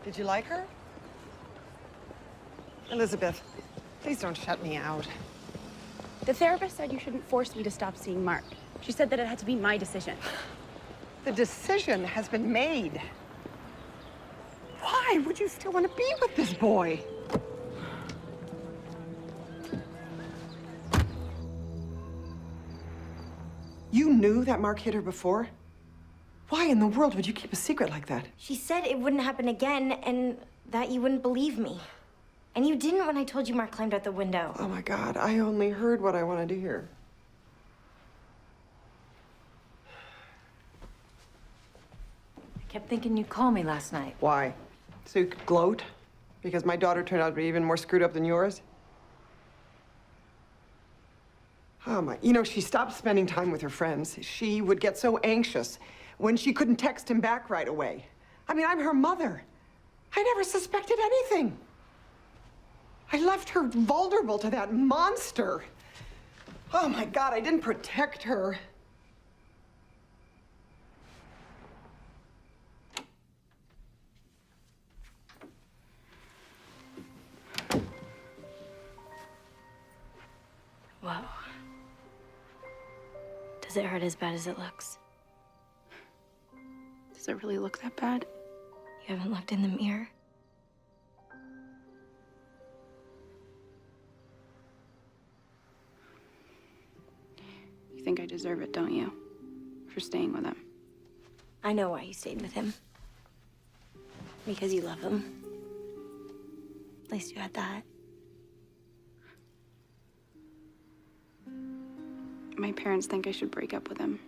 Did you like her? Elizabeth, please don't shut me out. The therapist said you shouldn't force me to stop seeing Mark. She said that it had to be my decision. The decision has been made. Why would you still want to be with this boy? You knew that Mark hit her before? Why in the world would you keep a secret like that? She said it wouldn't happen again and that you wouldn't believe me. And you didn't when I told you Mark climbed out the window. Oh my God, I only heard what I wanted to hear. I kept thinking you'd call me last night. Why? So you could gloat? Because my daughter turned out to be even more screwed up than yours? Oh my, you know, she stopped spending time with her friends. She would get so anxious when she couldn't text him back right away. I mean, I'm her mother. I never suspected anything. I left her vulnerable to that monster. Oh my God, I didn't protect her. Whoa. Does it hurt as bad as it looks? Does it really look that bad? You haven't looked in the mirror? You think I deserve it, don't you? For staying with him. I know why you stayed with him. Because you love him. At least you had that. My parents think I should break up with him.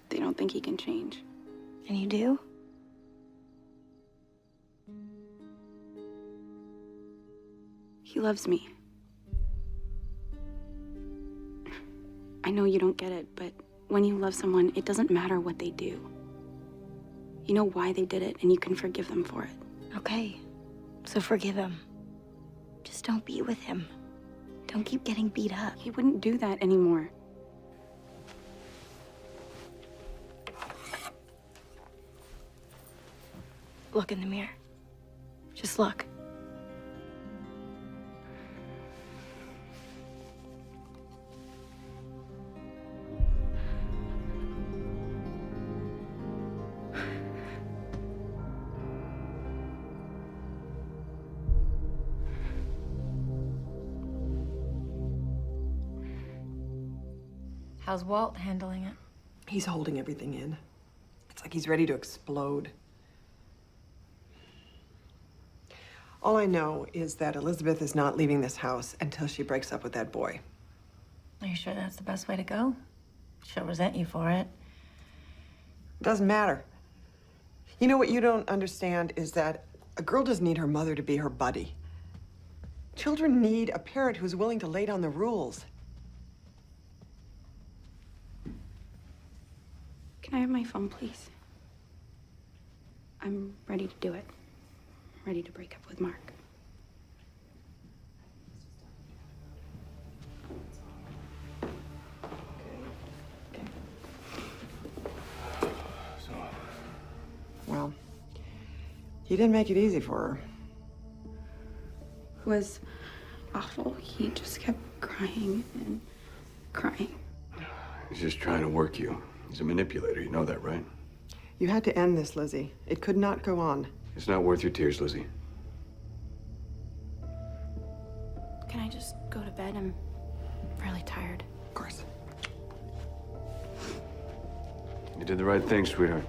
They don't think he can change. And you do? He loves me. I know you don't get it, but when you love someone, it doesn't matter what they do. You know why they did it, and you can forgive them for it. Okay, so forgive him. Just don't be with him. Don't keep getting beat up. He wouldn't do that anymore. Look in the mirror. Just look. How's Walt handling it? He's holding everything in. It's like he's ready to explode. All I know is that Elizabeth is not leaving this house until she breaks up with that boy. Are you sure that's the best way to go? She'll resent you for it. Doesn't matter. You know what you don't understand is that a girl doesn't need her mother to be her buddy. Children need a parent who's willing to lay down the rules. Can I have my phone, please? I'm ready to do it. I'm ready to break up with Mark. Well, he didn't make it easy for her. It was awful. He just kept crying and crying. He's just trying to work you. He's a manipulator, you know that, right? You had to end this, Lizzie. It could not go on. It's not worth your tears, Lizzie. Can I just go to bed? I'm really tired. Of course. You did the right thing, sweetheart.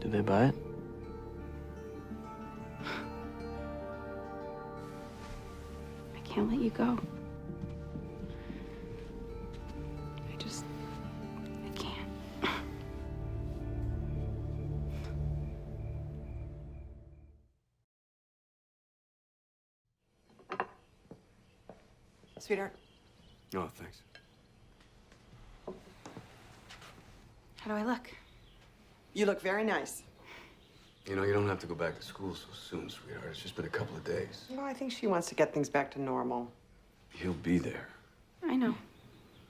Did they buy it? I can't let you go. I can't. Sweetheart. Oh, thanks. How do I look? You look very nice. You know, you don't have to go back to school so soon, sweetheart. It's just been a couple of days. Well, I think she wants to get things back to normal. He'll be there. I know.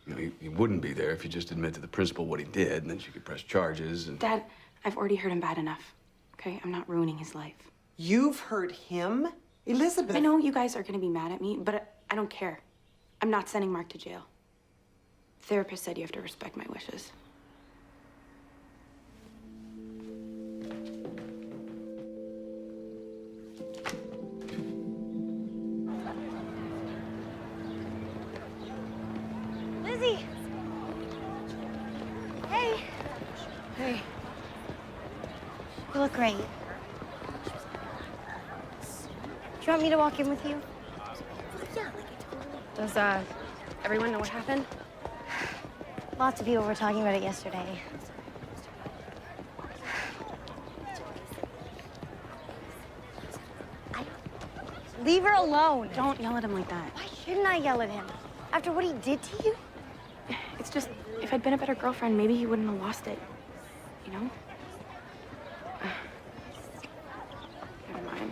You know, he wouldn't be there if you just admit to the principal what he did, and then she could press charges and... Dad, I've already hurt him bad enough. Okay? I'm not ruining his life. You've hurt him? Elizabeth. I know you guys are gonna be mad at me, but I don't care. I'm not sending Mark to jail. The therapist said you have to respect my wishes. Lizzie! Hey! Hey. You look great. Do you want me to walk in with you? Does, everyone know what happened? Lots of people were talking about it yesterday. Leave her alone. Don't yell at him like that. Why shouldn't I yell at him? After what he did to you? It's just, if I'd been a better girlfriend, maybe he wouldn't have lost it. You know? Never mind.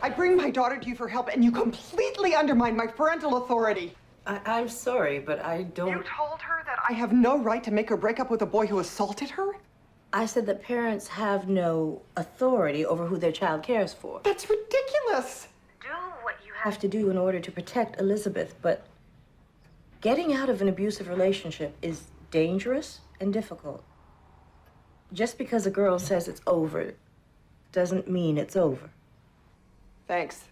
I bring my daughter to you for help, and you completely undermine my parental authority. I'm sorry, but I don't... You told her that I have no right to make her break up with a boy who assaulted her? I said that parents have no authority over who their child cares for. That's ridiculous. Do what you Have to do in order to protect Elizabeth, but getting out of an abusive relationship is dangerous and difficult. Just because a girl says it's over doesn't mean it's over. Thanks.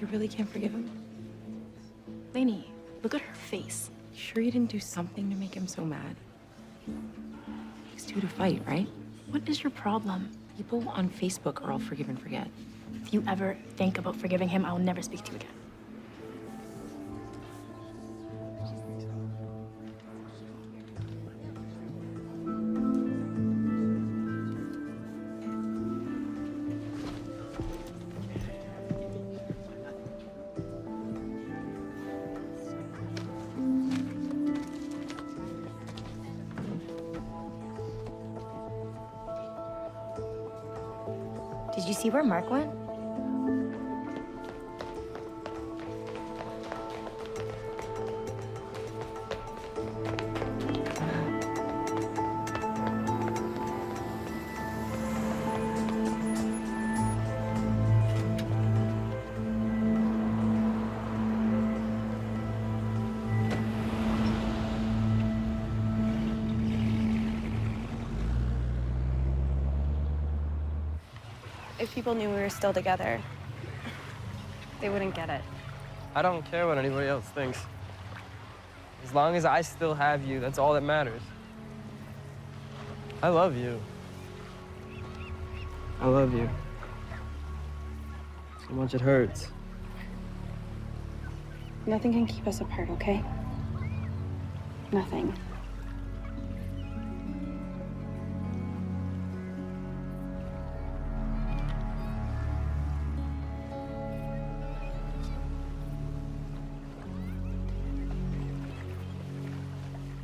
You really can't forgive him? Lainey, look at her face. You sure you didn't do something to make him so mad? Takes two to fight, right? What is your problem? People on Facebook are all forgive and forget. If you ever think about forgiving him, I'll never speak to you again. Did you see where Mark went? If people knew we were still together, they wouldn't get it. I don't care what anybody else thinks. As long as I still have you, that's all that matters. I love you. I love you. So much it hurts. Nothing can keep us apart, okay? Nothing.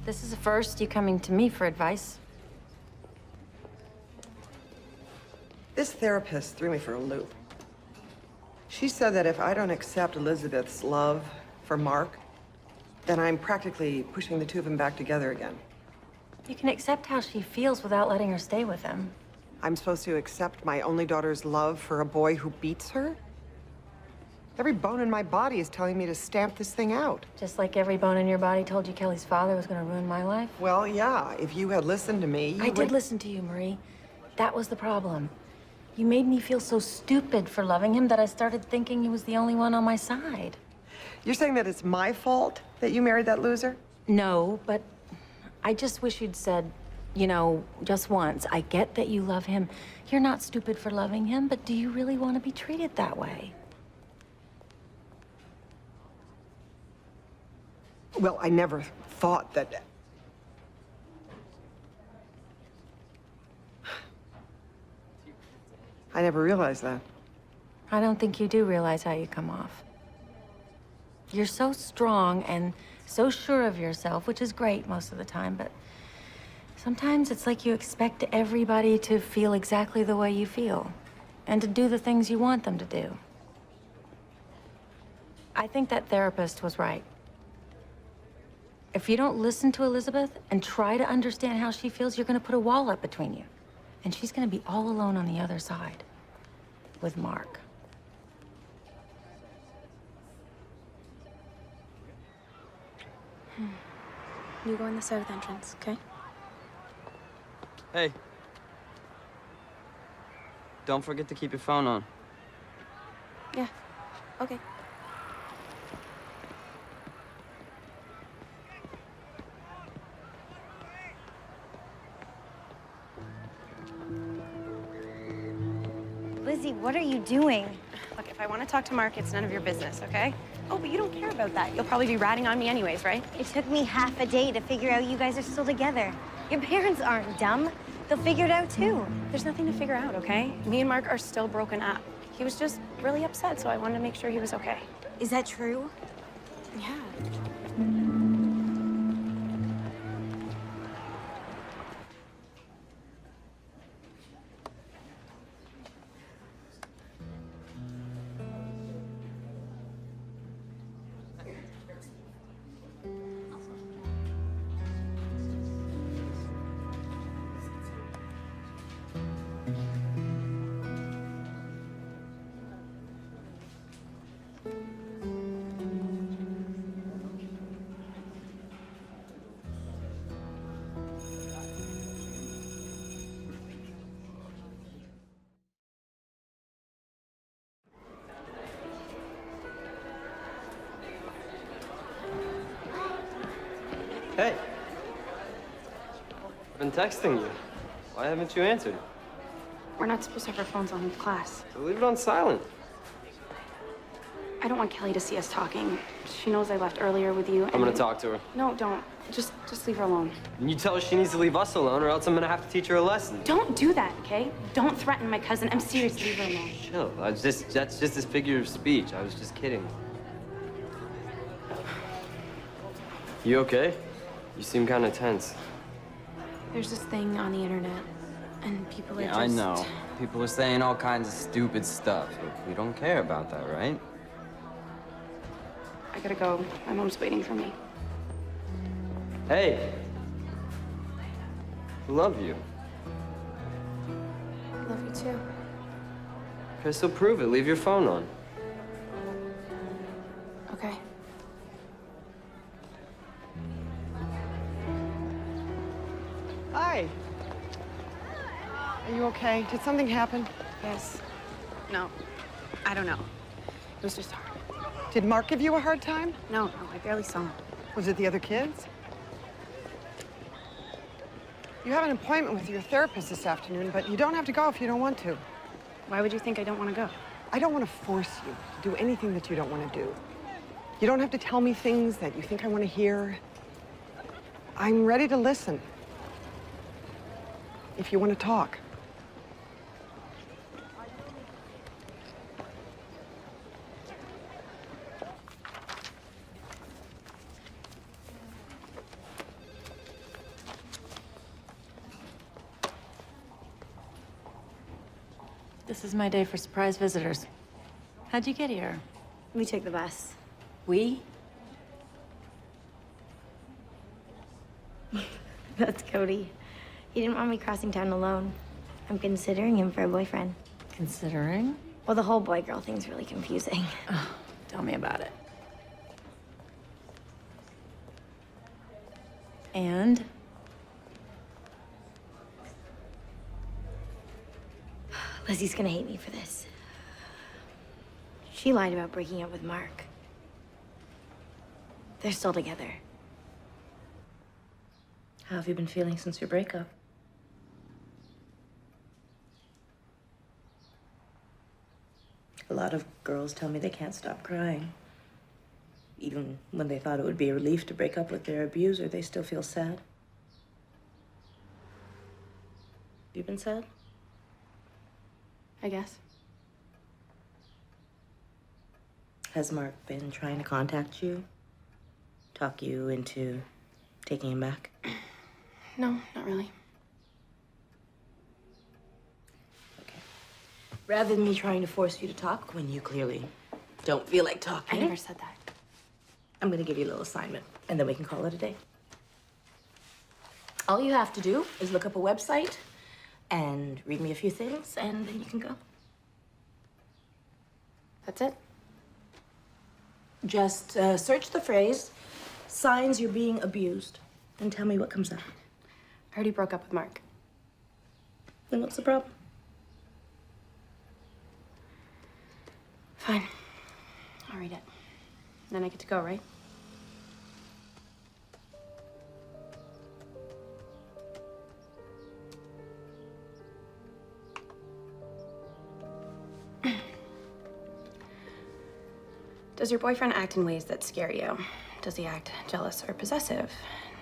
This is a first, you coming to me for advice. This therapist threw me for a loop. She said that if I don't accept Elizabeth's love for Mark, then I'm practically pushing the two of them back together again. You can accept how she feels without letting her stay with him. I'm supposed to accept my only daughter's love for a boy who beats her? Every bone in my body is telling me to stamp this thing out. Just like every bone in your body told you Kelly's father was gonna ruin my life? Well, yeah, if you had listened to me, I did listen to you, Marie. That was the problem. You made me feel so stupid for loving him that I started thinking he was the only one on my side. You're saying that it's my fault that you married that loser? No, but I just wish you'd said, you know, just once, I get that you love him. You're not stupid for loving him, but do you really want to be treated that way? Well, I never thought that... I never realized that. I don't think you do realize how you come off. You're so strong and so sure of yourself, which is great most of the time, but sometimes it's like you expect everybody to feel exactly the way you feel and to do the things you want them to do. I think that therapist was right. If you don't listen to Elizabeth and try to understand how she feels, you're gonna put a wall up between you. And she's gonna be all alone on the other side with Mark. You go in the south entrance, okay? Hey. Don't forget to keep your phone on. Yeah, okay. Lizzie, what are you doing? Look, if I want to talk to Mark, it's none of your business, okay? Oh, but you don't care about that. You'll probably be ratting on me anyways, right? It took me half a day to figure out you guys are still together. Your parents aren't dumb. They'll figure it out too. There's nothing to figure out, okay? Me and Mark are still broken up. He was just really upset, so I wanted to make sure he was okay. Is that true? Yeah. been texting you. Why haven't you answered? We're not supposed to have our phones on in class. So leave it on silent. I don't want Kelly to see us talking. She knows I left earlier with you. I'm gonna talk to her. No, don't. Just leave her alone. And you tell her she needs to leave us alone, or else I'm gonna have to teach her a lesson. Don't do that, okay? Don't threaten my cousin. I'm serious. Leave her alone. Chill. That's just a figure of speech. I was just kidding. You okay? You seem kind of tense. There's this thing on the internet, and people are Yeah, just... I know. People are saying all kinds of stupid stuff. But we don't care about that, right? I gotta go. My mom's waiting for me. Hey. I love you. I love you too. Okay, so prove it. Leave your phone on. Okay. Hi. Are you okay? Did something happen? Yes. No. I don't know. It was just hard. Did Mark give you a hard time? No, I barely saw him. Was it the other kids? You have an appointment with your therapist this afternoon, but you don't have to go if you don't want to. Why would you think I don't want to go? I don't want to force you to do anything that you don't want to do. You don't have to tell me things that you think I want to hear. I'm ready to listen. If you want to talk. This is my day for surprise visitors. How'd you get here? We took the bus. We? That's Cody. He didn't want me crossing town alone. I'm considering him for a boyfriend. Considering? Well, the whole boy-girl thing's really confusing. Oh, tell me about it. And? Lizzie's gonna hate me for this. She lied about breaking up with Mark. They're still together. How have you been feeling since your breakup? A lot of girls tell me they can't stop crying. Even when they thought it would be a relief to break up with their abuser, they still feel sad. You been sad? I guess. Has Mark been trying to contact you? Talk you into taking him back? No, not really. Rather than me trying to force you to talk when you clearly don't feel like talking. I never said that. I'm gonna give you a little assignment, and then we can call it a day. All you have to do is look up a website and read me a few things, and then you can go. That's it? Just search the phrase, signs you're being abused, and tell me what comes up. I already broke up with Mark. Then what's the problem? Fine. I'll read it. Then I get to go, right? Does your boyfriend act in ways that scare you? Does he act jealous or possessive?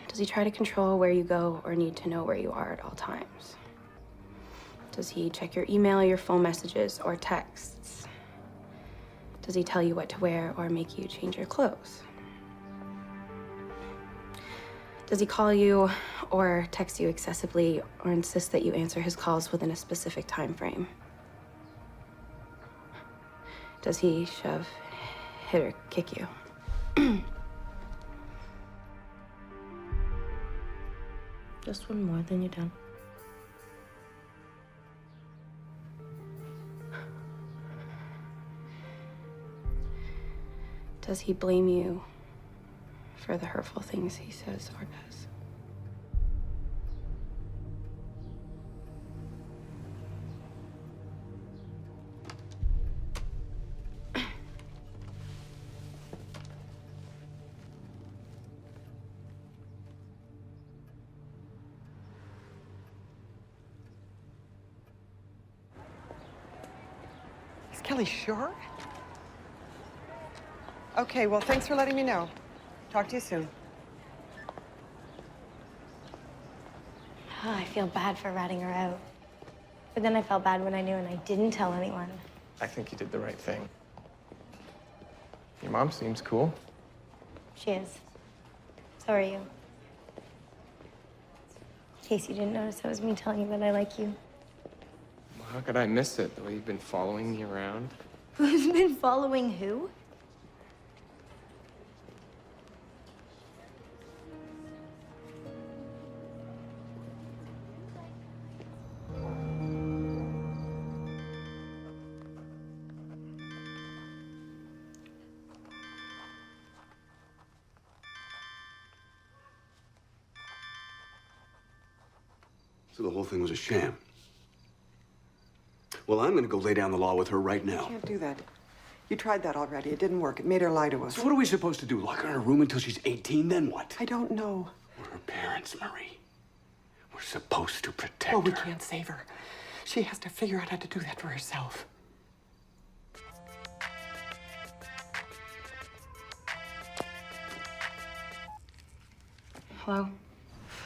Does he try to control where you go or need to know where you are at all times? Does he check your email, your phone messages, or texts? Does he tell you what to wear or make you change your clothes? Does he call you or text you excessively or insist that you answer his calls within a specific time frame? Does he shove, hit, or kick you? Just one more, then you're done. Does he blame you for the hurtful things he says or does? Kelly, sure? Okay, well, thanks for letting me know. Talk to you soon. Oh, I feel bad for ratting her out. But then I felt bad when I knew and I didn't tell anyone. I think you did the right thing. Your mom seems cool. She is. So are you. In case you didn't notice, that was me telling you that I like you. Well, how could I miss it, the way you've been following me around? Who's been following who? So the whole thing was a sham. Well, I'm gonna go lay down the law with her right now. You can't do that. You tried that already. It didn't work. It made her lie to us. So what are we supposed to do? Lock her in a room until she's 18, then what? I don't know. We're her parents, Marie. We're supposed to protect Oh, we her. can't save her. She has to figure out how to do that for herself. Hello?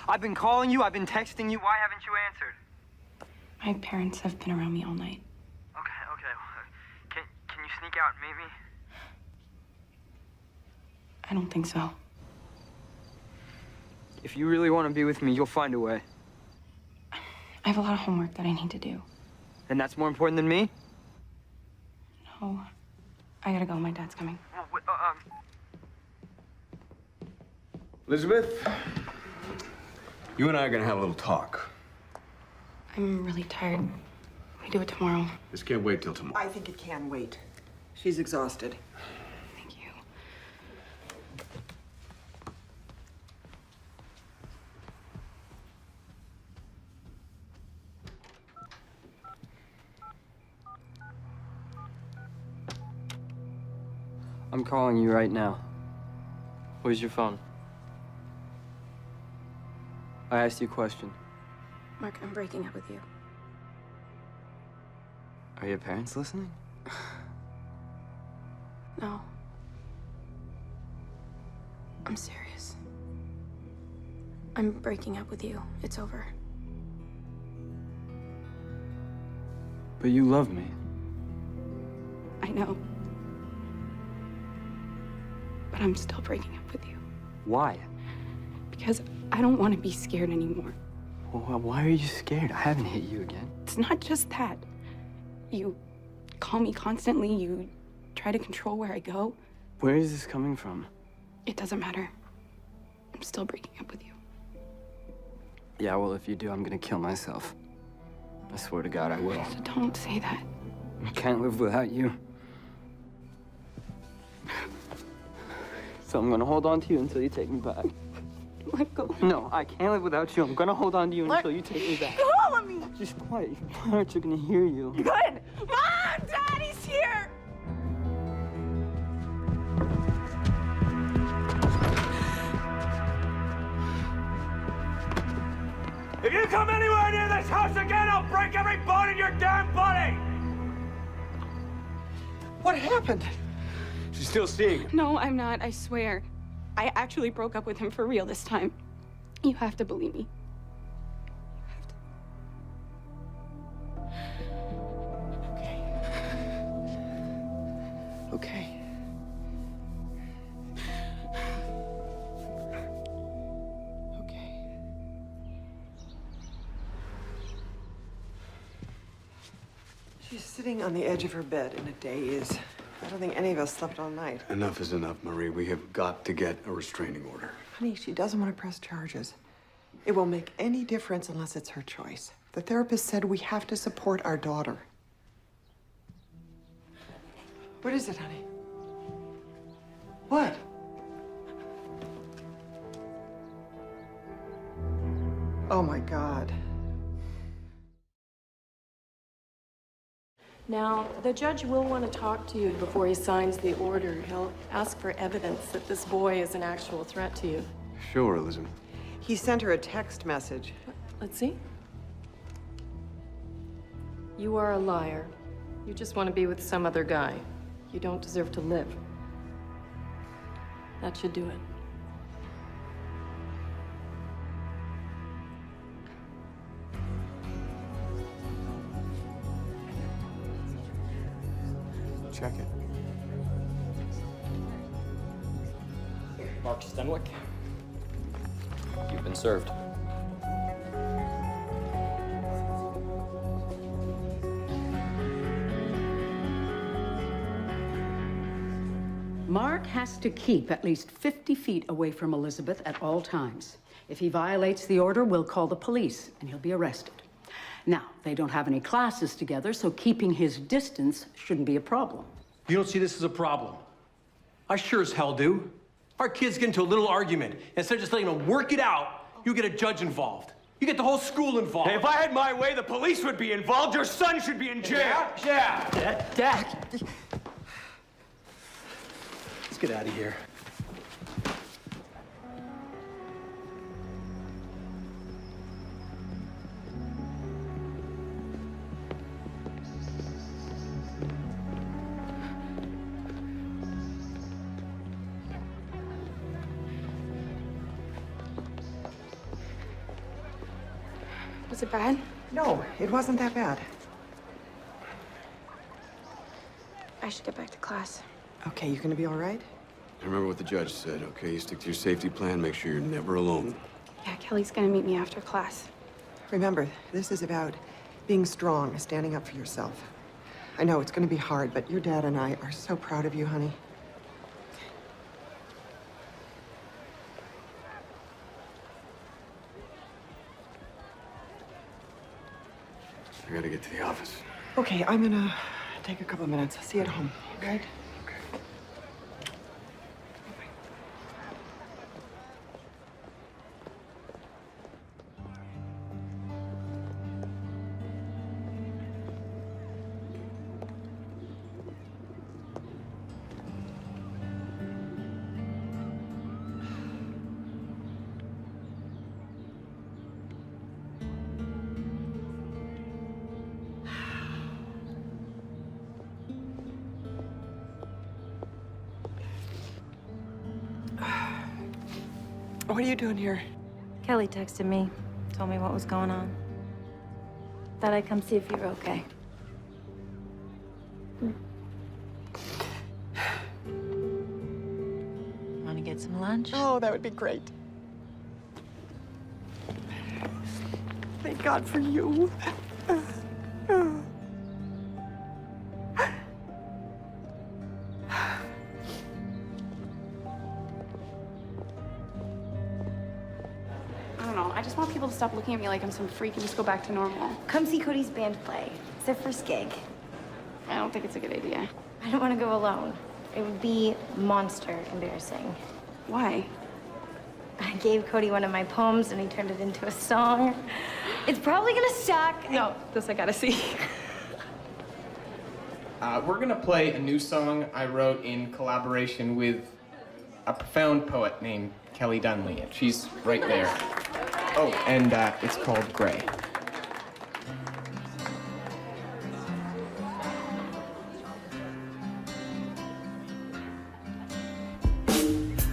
I've been calling you, I've been texting you. Why haven't you answered? My parents have been around me all night. Okay. Can you sneak out, maybe? I don't think so. If you really want to be with me, you'll find a way. I have a lot of homework that I need to do. And that's more important than me? No. I gotta go. My dad's coming. Elizabeth, you and I are gonna have a little talk. I'm really tired. We do it tomorrow. This can't wait till tomorrow. I think it can wait. She's exhausted. Thank you. I'm calling you right now. Where's your phone? I asked you a question. Mark, I'm breaking up with you. Are your parents listening? No. I'm serious. I'm breaking up with you. It's over. But you love me. I know. But I'm still breaking up with you. Why? Because I don't want to be scared anymore. Well, why are you scared? I haven't hit you again. It's not just that. You call me constantly. You try to control where I go. Where is this coming from? It doesn't matter. I'm still breaking up with you. Yeah, well, if you do, I'm gonna kill myself. I swear to God, I will. Don't say that. I can't live without you. So I'm gonna hold on to you until you take me back. Let go. No, I can't live without you. I'm gonna hold on to you until you take me back. Go of me! Just quiet. Your parents are gonna hear you. Good! Mom! Daddy's here! If you come anywhere near this house again, I'll break every bone in your damn body! What happened? She's still seeing him. No, I'm not. I swear. I actually broke up with him for real this time. You have to believe me. Okay. She's sitting on the edge of her bed in a daze. I don't think any of us slept all night. Enough is enough, Marie. We have got to get a restraining order. Honey, she doesn't want to press charges. It won't make any difference unless it's her choice. The therapist said we have to support our daughter. What is it, honey? What? Oh, my God. Now, the judge will want to talk to you before he signs the order. He'll ask for evidence that this boy is an actual threat to you. Sure, Elizabeth. He sent her a text message. Let's see. You are a liar. You just want to be with some other guy. You don't deserve to live. That should do it. Check it. Mark Stenwick, you've been served. Mark has to keep at least 50 feet away from Elizabeth at all times. If he violates the order, we'll call the police and he'll be arrested. Now, they don't have any classes together, so keeping his distance shouldn't be a problem. You don't see this as a problem? I sure as hell do. Our kids get into a little argument. Instead of just letting them work it out, you get a judge involved. You get the whole school involved. Hey, if I had my way, the police would be involved. Your son should be in jail. Yeah. Dad. Let's get out of here. Was it bad? No, it wasn't that bad. I should get back to class. Okay, you gonna be all right? Remember what the judge said, okay? You stick to your safety plan, make sure you're never alone. Yeah, Kelly's gonna meet me after class. Remember, this is about being strong, standing up for yourself. I know it's gonna be hard, but your dad and I are so proud of you, honey. I gotta get to the office. Okay, I'm gonna take a couple minutes. See you at home, okay? What are you doing here? Kelly texted me, told me what was going on. Thought I'd come see if you were okay. Want to get some lunch? Oh, that would be great. Thank God for you. I don't know. I just want people to stop looking at me like I'm some freak and just go back to normal. Come see Cody's band play. It's their first gig. I don't think it's a good idea. I don't want to go alone. It would be monster embarrassing. Why? I gave Cody one of my poems and he turned it into a song. It's probably gonna suck. No, this I gotta see. We're gonna play a new song I wrote in collaboration with a profound poet named Kelly Dunley, and she's right there. Oh, and it's called Gray.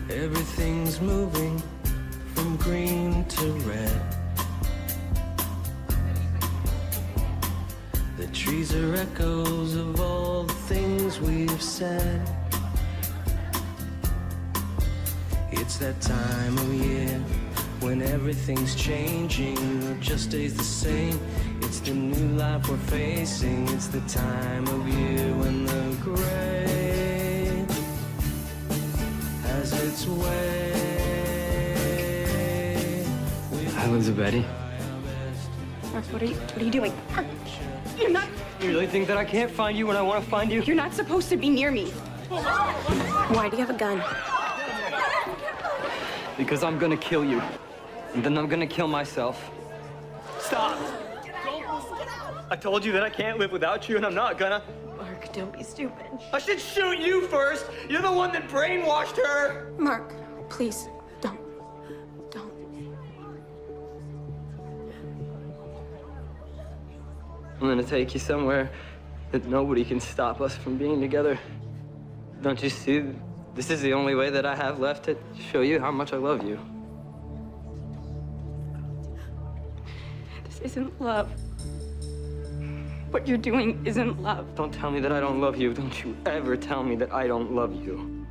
Everything's moving from green to red. The trees are echoes of all the things we've said. It's that time of year when everything's changing or just stays the same. It's the new life we're facing. It's the time of year when the gray has its way. Hi, Elizabeth. Mark, what are you doing? Mark, you're not. You really think that I can't find you when I want to find you? You're not supposed to be near me. Why do you have a gun? Because I'm gonna kill you. And then I'm gonna kill myself. Stop! I told you that I can't live without you, and I'm not gonna. Mark, don't be stupid. I should shoot you first! You're the one that brainwashed her! Mark, please, don't. I'm gonna take you somewhere that nobody can stop us from being together. Don't you see? This is the only way that I have left to show you how much I love you. This isn't love. What you're doing isn't love. Don't tell me that I don't love you. Don't you ever tell me that I don't love you.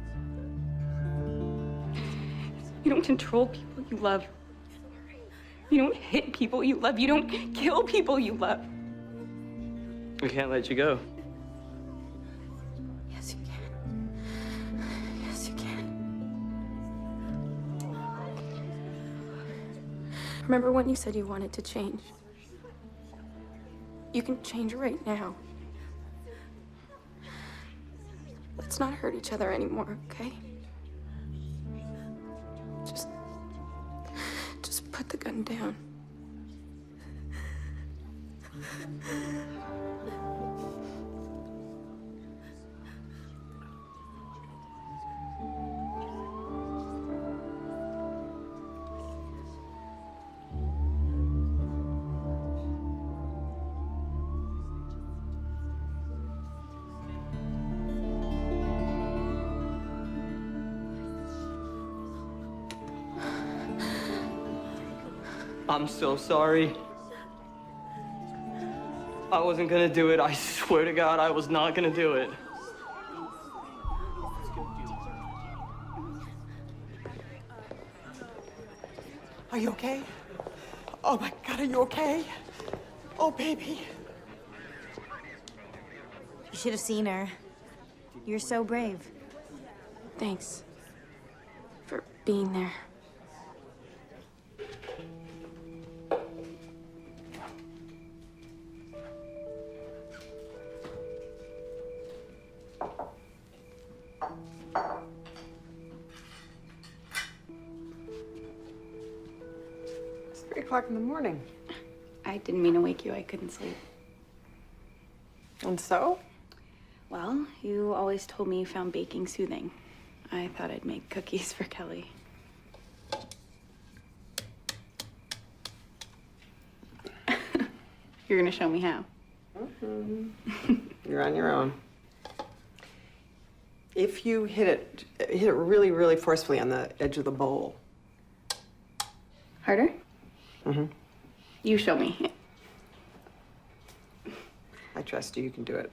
You don't control people you love. You don't hit people you love. You don't kill people you love. I can't let you go. Yes, you can. Yes, you can. Remember when you said you wanted to change? You can change right now. Let's not hurt each other anymore, okay? Just put the gun down. I'm so sorry. I wasn't gonna do it. I swear to God, I was not gonna do it. Are you okay? Oh my God, are you okay? Oh, baby. You should have seen her. You're so brave. Thanks for being there. It's 3 o'clock in the morning. I didn't mean to wake you. I couldn't sleep. And so? Well, you always told me you found baking soothing. I thought I'd make cookies for Kelly. You're gonna show me how. You're on your own. If you hit it really, really forcefully on the edge of the bowl. Harder? Mm-hmm. You show me. I trust you. You can do it.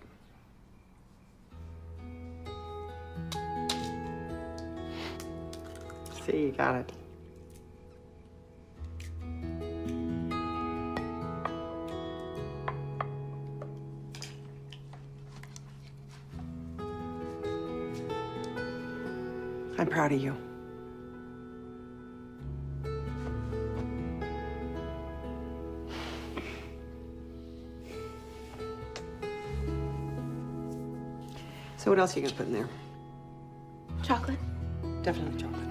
See, you got it. I'm proud of you. So what else are you gonna put in there? Chocolate? Definitely chocolate.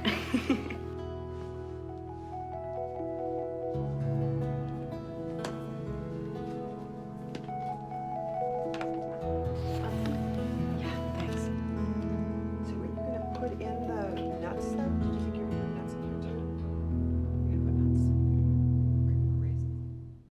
Yeah, thanks. So what are you gonna put in the